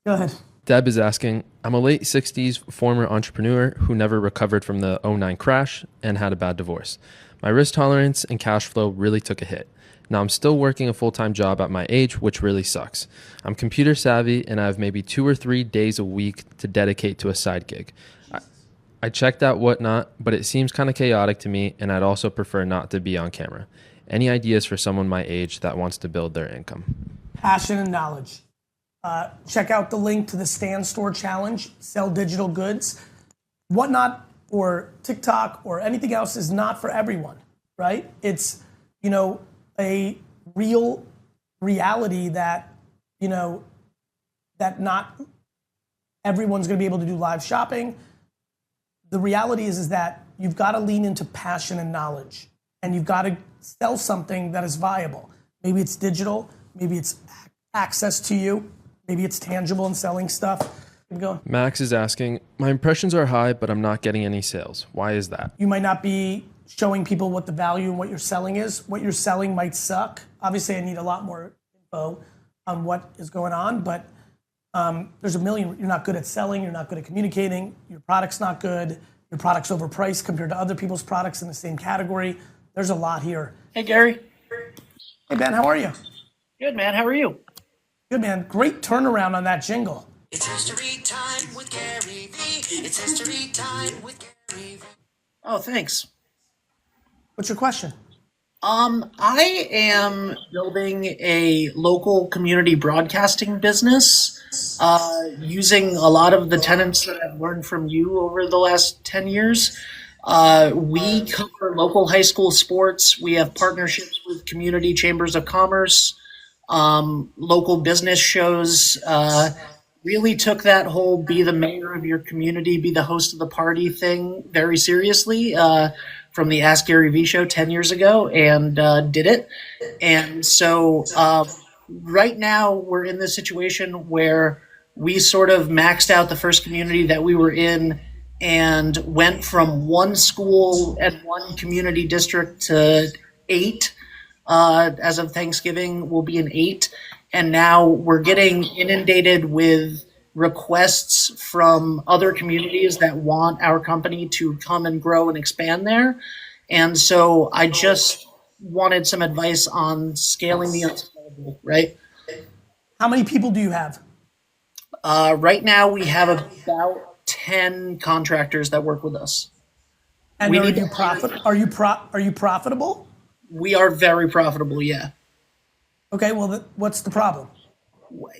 Go ahead. Deb is asking, I'm a late 60s former entrepreneur who never recovered from the '09 crash and had a bad divorce. My risk tolerance and cash flow really took a hit. Now I'm still working a full-time job at my age, which really sucks. I'm computer savvy and I have maybe 2 or 3 days a week to dedicate to a side gig. I checked out Whatnot, but it seems kind of chaotic to me, and I'd also prefer not to be on camera. Any ideas for someone my age that wants to build their income? Passion and knowledge. Check out the link to the Stand Store Challenge, sell digital goods. Whatnot or TikTok or anything else is not for everyone, right? It's, a real reality that, that not everyone's gonna be able to do live shopping. The reality is that you've got to lean into passion and knowledge, and you've got to sell something that is viable. Maybe it's digital, maybe it's access to you, maybe it's tangible and selling stuff. Keep going. Max is asking, my impressions are high, but I'm not getting any sales. Why is that? You might not be showing people what the value and what you're selling is. What you're selling might suck. Obviously, I need a lot more info on what is going on, but there's a million. You're not good at selling, you're not good at communicating, your product's not good, your product's overpriced compared to other people's products in the same category. There's a lot here. Hey, Gary. Hey, Ben, how are you? Good, man. How are you? Good, man. Great turnaround on that jingle. It's history time with GaryVee. It's history time with GaryVee. Oh, thanks. What's your question? I am building a local community broadcasting business using a lot of the tenets that I've learned from you over the last 10 years. We cover local high school sports. We have partnerships with community chambers of commerce, local business shows. Really took that whole be the mayor of your community, be the host of the party thing very seriously from the Ask GaryVee show 10 years ago, and did it. And so right now we're in this situation where we sort of maxed out the first community that we were in and went from 1 school and 1 community district to 8. As of Thanksgiving, we'll be in 8. And now we're getting inundated with requests from other communities that want our company to come and grow and expand there. And so I just wanted some advice on scaling the unscalable, right? How many people do you have? Right now we have about 10 contractors that work with us. And We are need you to- are you profitable? We are very profitable, yeah. Okay, well, what's the problem?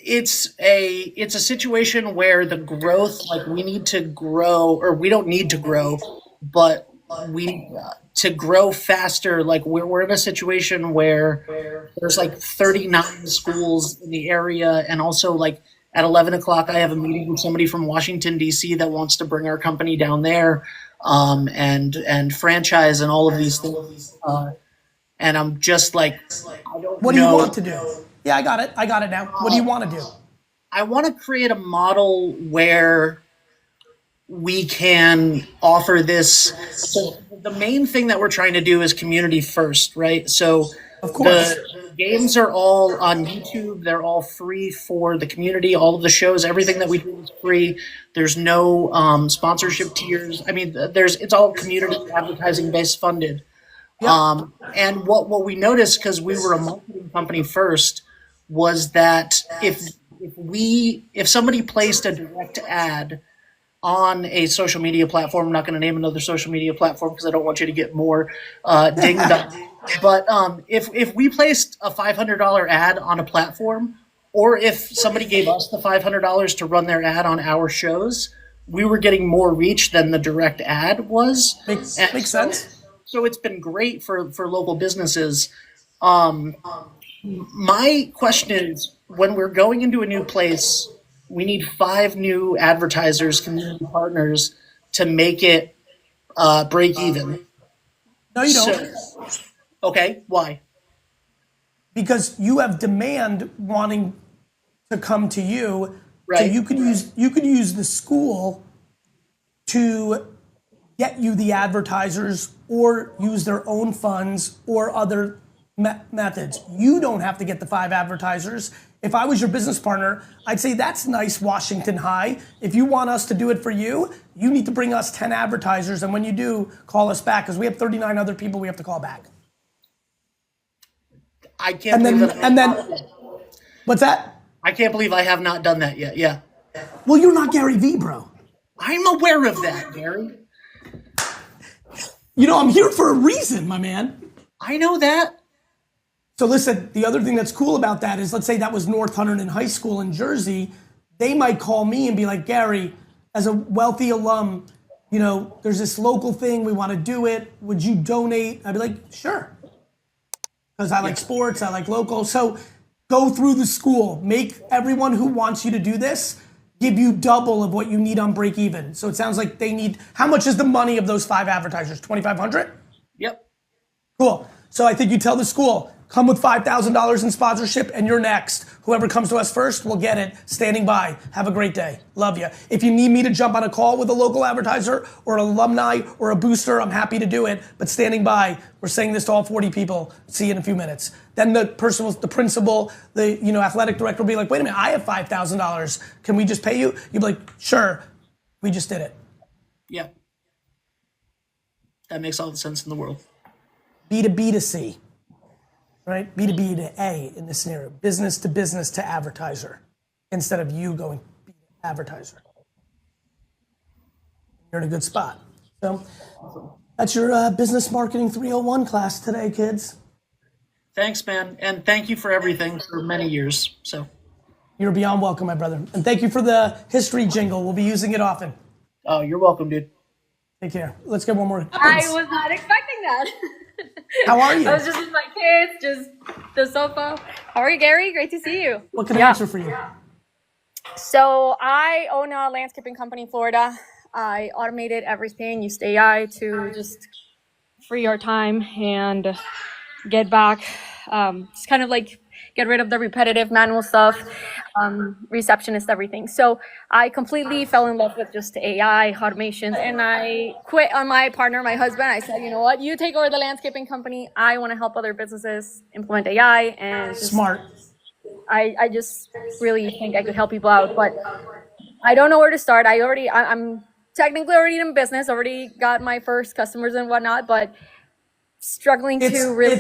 It's a situation where the growth, like we need to grow, or we don't need to grow, but we to grow faster. Like we're in a situation where there's like 39 schools in the area, and also like at 11 o'clock I have a meeting with somebody from Washington D.C. that wants to bring our company down there. and franchise and all of these things. And I'm just like, I don't What do you know. want to do? Yeah, I got it. I got it now. What do you want to do? I want to create a model where we can offer this. So the main thing that we're trying to do is community first, right? So Of course. the games are all on YouTube. They're all free for the community. All of the shows, everything that we do is free. There's no sponsorship tiers. I mean, it's all community advertising based funded. And what we noticed, because we were a marketing company first, was that if somebody placed a direct ad on a social media platform, I'm not going to name another social media platform because I don't want you to get more dinged up. But if we placed a $500 ad on a platform, or if somebody gave us the $500 to run their ad on our shows, we were getting more reach than the direct ad was. Makes sense. So it's been great for local businesses. My question is, when we're going into a new place, we need 5 new advertisers, community partners, to make it break even. No, you don't. Okay, why? Because you have demand wanting to come to you. Right. So you could use the school to get you the advertisers, or use their own funds or other methods. You don't have to get the 5 advertisers. If I was your business partner, I'd say that's nice, Washington High. If you want us to do it for you, you need to bring us 10 advertisers, and when you do, call us back, because we have 39 other people we have to call back. I can't believe What's that? I can't believe I have not done that yet. Yeah. Well, you're not GaryVee, bro. I'm aware of that, Gary. You know, I'm here for a reason, my man. I know that. So listen, the other thing that's cool about that is, let's say that was North Hunterdon High School in Jersey. They might call me and be like, Gary, as a wealthy alum, you know, there's this local thing, we want to do it. Would you donate? I'd be like, sure. Because I like sports, I like local. So go through the school. Make everyone who wants you to do this give you double of what you need on break even. So it sounds like they need, how much is the money of those 5 advertisers? $2,500? Yep. Cool. So I think you tell the school, come with $5,000 in sponsorship and you're next. Whoever comes to us first will get it. Standing by. Have a great day. Love you. If you need me to jump on a call with a local advertiser or an alumni or a booster, I'm happy to do it. But standing by, we're saying this to all 40 people. See you in a few minutes. Then the principal, the athletic director will be like, wait a minute, I have $5,000. Can we just pay you? You'll be like, sure. We just did it. Yeah. That makes all the sense in the world. B to B to C. Right? B to B to A in this scenario. Business to advertiser, instead of you going B to advertiser. You're in a good spot. So that's your business marketing 301 class today, kids. Thanks, man. And thank you for everything for many years. So You're beyond welcome, my brother. And thank you for the history jingle. We'll be using it often. Oh, you're welcome, dude. Take care. Let's get one more. I was not expecting that. How are you? I was just with my kids, just the sofa. How are you, Gary? Great to see you. What can I answer for you? So I own a landscaping company in Florida. I automated everything, used AI to just free our time and get back. Just kind of like get rid of the repetitive manual stuff, receptionist, everything. So I completely fell in love with just AI, automations, and I quit on my partner, my husband. I said, you know what, you take over the landscaping company. I want to help other businesses implement AI. And just, Smart. I just really think I could help people out, but I don't know where to start. I'm technically already in business, already got my first customers and whatnot, but struggling to really.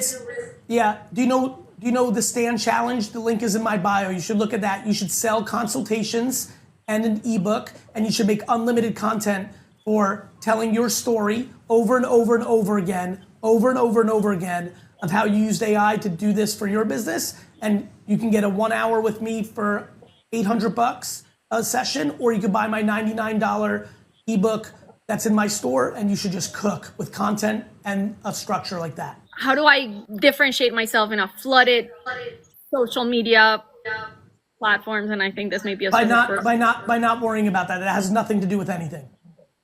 Yeah. Do you know the Stand Challenge? The link is in my bio. You should look at that. You should sell consultations and an ebook, and you should make unlimited content for telling your story over and over and over again, of how you used AI to do this for your business. And you can get a 1 hour with me for $800 a session, or you could buy my $99 ebook that's in my store, and you should just cook with content and a structure like that. How do I differentiate myself in a flooded social media platforms? And I think this may be a by not worrying about that. It has nothing to do with anything.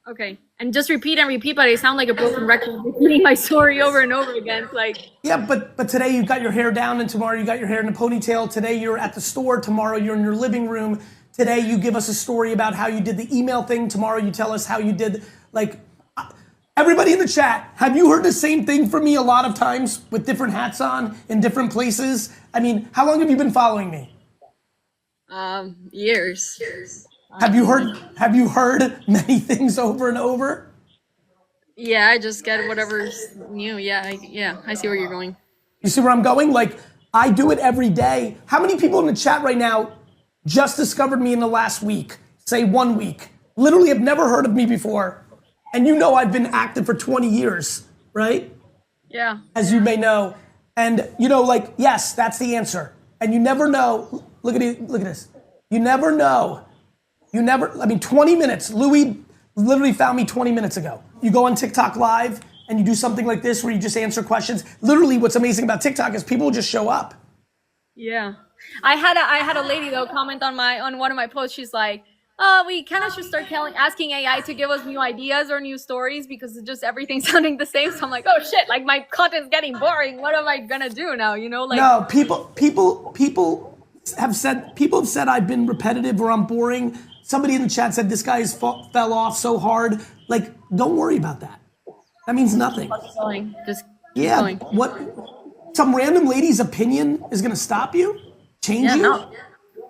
Okay. And just repeat and repeat, but I sound like a broken record, repeating my story over and over again. Like, Yeah, but today you got your hair down, and tomorrow you got your hair in a ponytail. Today you're at the store. Tomorrow you're in your living room. Today you give us a story about how you did the email thing. Tomorrow you tell us how you did, like, everybody in the chat, have you heard the same thing from me a lot of times with different hats on in different places? I mean, how long have you been following me? years. Have you heard many things over and over? Yeah, I just get whatever's new. Yeah, I see where you're going. You see where I'm going? Like, I do it every day. How many people in the chat right now just discovered me in the last week? Say 1 week. Literally have never heard of me before. And you know I've been active for 20 years, right? Yeah. As you may know. And you know, like, yes, that's the answer. And you never know. Look at this. You never know. I mean, 20 minutes. Louis literally found me 20 minutes ago. You go on TikTok live and you do something like this where you just answer questions. Literally what's amazing about TikTok is people will just show up. Yeah. I had a lady though comment on one of my posts. She's like, we kind of should start asking AI to give us new ideas or new stories because it's just everything sounding the same. So I'm like, oh shit, like my content's getting boring. What am I gonna do now? You know, like. No, people have said I've been repetitive or I'm boring. Somebody in the chat said this guy fell off so hard. Like, don't worry about that. That means nothing. Just keep yeah. going. What? Some random lady's opinion is gonna stop you? Change you?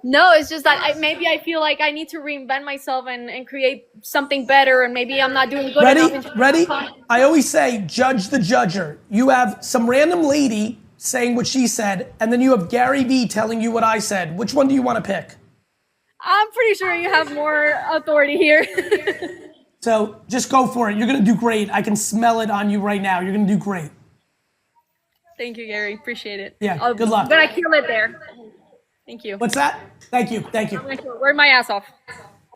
No, it's just that maybe I feel like I need to reinvent myself and create something better, and maybe I'm not doing good enough. Ready? I always say, judge the judger. You have some random lady saying what she said, and then you have GaryVee telling you what I said. Which one do you want to pick? I'm pretty sure you have more authority here. So just go for it. You're gonna do great. I can smell it on you right now. You're gonna do great. Thank you, Gary. Appreciate it. Yeah, good luck. I'm gonna kill it there. Thank you. What's that? Thank you. I'm gonna work my ass off.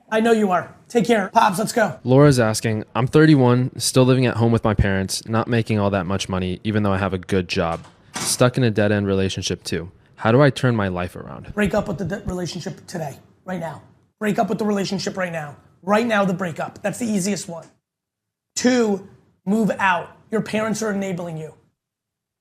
I know you are. Take care. Pops, let's go. Laura's asking, I'm 31, still living at home with my parents, not making all that much money, even though I have a good job. Stuck in a dead-end relationship too. How do I turn my life around? Break up with the relationship today, right now. Break up with the relationship right now. Right now, the breakup. That's the easiest one. 2, move out. Your parents are enabling you.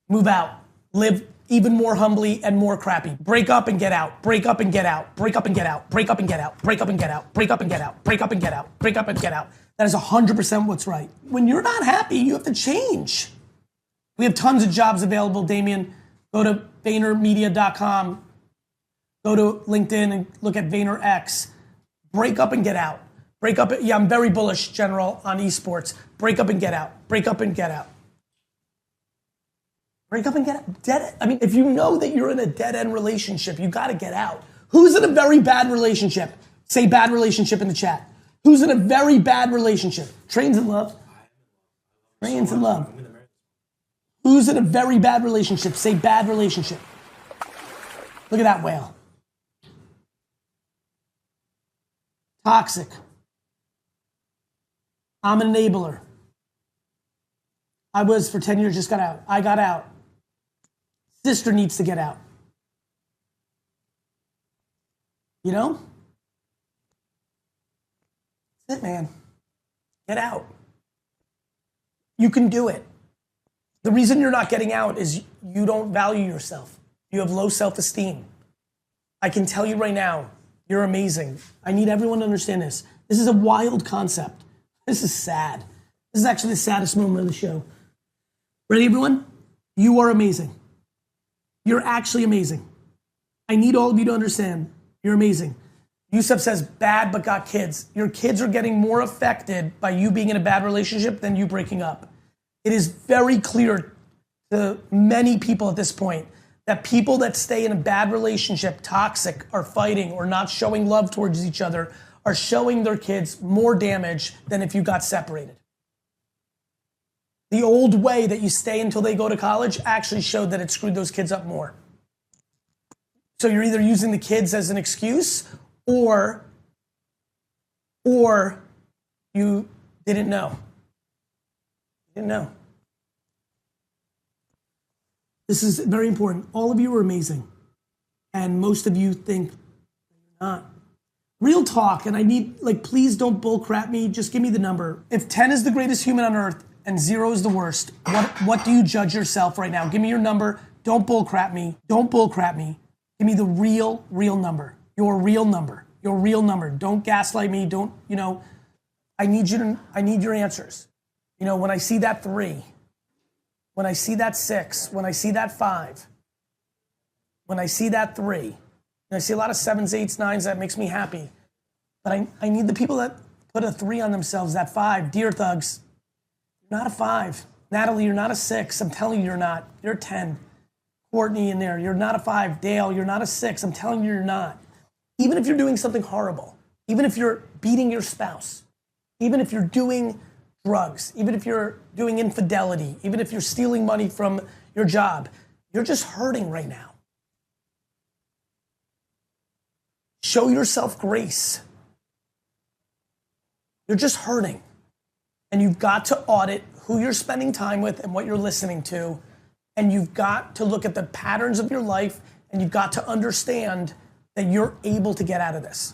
Move out. Live even more humbly and more crappy. Break up and get out. Break up and get out. Break up and get out. Break up and get out. Break up and get out. Break up and get out. Break up and get out. Break up and get out. That is 100% what's right. When you're not happy, you have to change. We have tons of jobs available, Damien. Go to VaynerMedia.com. Go to LinkedIn and look at VaynerX. Break up and get out. Break up. Yeah, I'm very bullish, General, on esports. Break up and get out. Break up and get out. Break up and get out. I mean, if you know that you're in a dead-end relationship, you got to get out. Who's in a very bad relationship? Say bad relationship in the chat. Who's in a very bad relationship? Trains in love. Trains in love. Who's in a very bad relationship? Say bad relationship. Look at that whale. Toxic. I'm an enabler. I was for 10 years, just got out. I got out. Sister needs to get out. You know? That's it, man. Get out. You can do it. The reason you're not getting out is you don't value yourself. You have low self-esteem. I can tell you right now, you're amazing. I need everyone to understand this. This is a wild concept. This is sad. This is actually the saddest moment of the show. Ready, everyone? You are amazing. You're actually amazing. I need all of you to understand. You're amazing. Yusuf says bad but got kids. Your kids are getting more affected by you being in a bad relationship than you breaking up. It is very clear to many people at this point that people that stay in a bad relationship, toxic, are fighting or not showing love towards each other, are showing their kids more damage than if you got separated. The old way that you stay until they go to college actually showed that it screwed those kids up more. So you're either using the kids as an excuse or you didn't know. You didn't know. This is very important. All of you are amazing. And most of you think you're not. Real talk, and I need, like, please don't bull crap me. Just give me the number. If 10 is the greatest human on earth and 0 is the worst, what do you judge yourself right now? Give me your number. Don't bull crap me. Don't bull crap me. Give me the real number. Your real number. Your real number. Don't gaslight me. Don't, I need your answers. When I see that 3, when I see that 6, when I see that 5, when I see that 3, and I see a lot of 7s, 8s, 9s, that makes me happy. But I need the people that put a 3 on themselves, that 5. Dear thugs, you're not a 5. Natalie, you're not a 6. I'm telling you you're not. You're a 10. Courtney in there, you're not a 5. Dale, you're not a 6. I'm telling you you're not. Even if you're doing something horrible, even if you're beating your spouse, even if you're doing drugs, even if you're doing infidelity, even if you're stealing money from your job, you're just hurting right now. Show yourself grace. You're just hurting. And you've got to audit who you're spending time with and what you're listening to. And you've got to look at the patterns of your life, and you've got to understand that you're able to get out of this.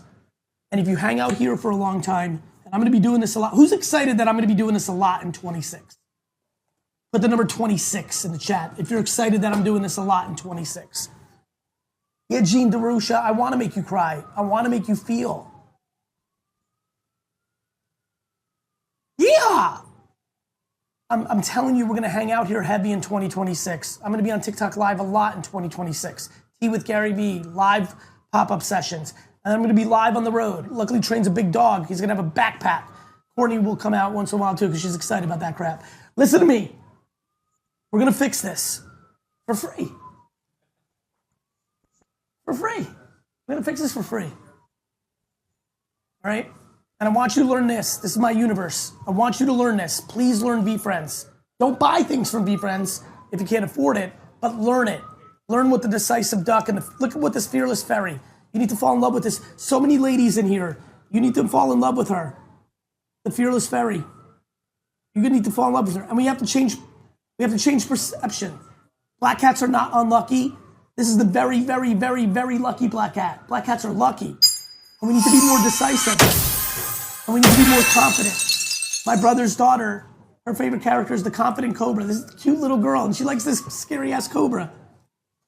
And if you hang out here for a long time, and I'm gonna be doing this a lot. Who's excited that I'm gonna be doing this a lot in 26? Put the number 26 in the chat if you're excited that I'm doing this a lot in 26. Yeah, Gene DeRusha, I wanna make you cry. I wanna make you feel. Yeah! I'm telling you, we're gonna hang out here heavy in 2026. I'm gonna be on TikTok live a lot in 2026. Tea with GaryVee, live pop-up sessions. And I'm gonna be live on the road. Luckily, Train's a big dog. He's gonna have a backpack. Courtney will come out once in a while too, because she's excited about that crap. Listen to me. We're gonna fix this for free. For free. We're gonna fix this for free. All right? And I want you to learn this. This is my universe. I want you to learn this. Please learn VeeFriends. Don't buy things from VeeFriends if you can't afford it, but learn it. Learn what the decisive duck and look at what this fearless ferry. You need to fall in love with this. So many ladies in here. You need to fall in love with her. The fearless ferry. You're gonna need to fall in love with her. And we have to change perception. Black cats are not unlucky. This is the very, very, very, very lucky black cat. Black cats are lucky. And we need to be more decisive. And we need to be more confident. My brother's daughter, her favorite character is the confident cobra. This is a cute little girl, and she likes this scary ass cobra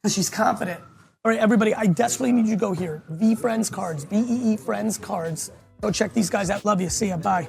because she's confident. All right, everybody, I desperately need you to go here. VeeFriends cards, VeeFriends cards. Go check these guys out. Love you. See ya. Bye.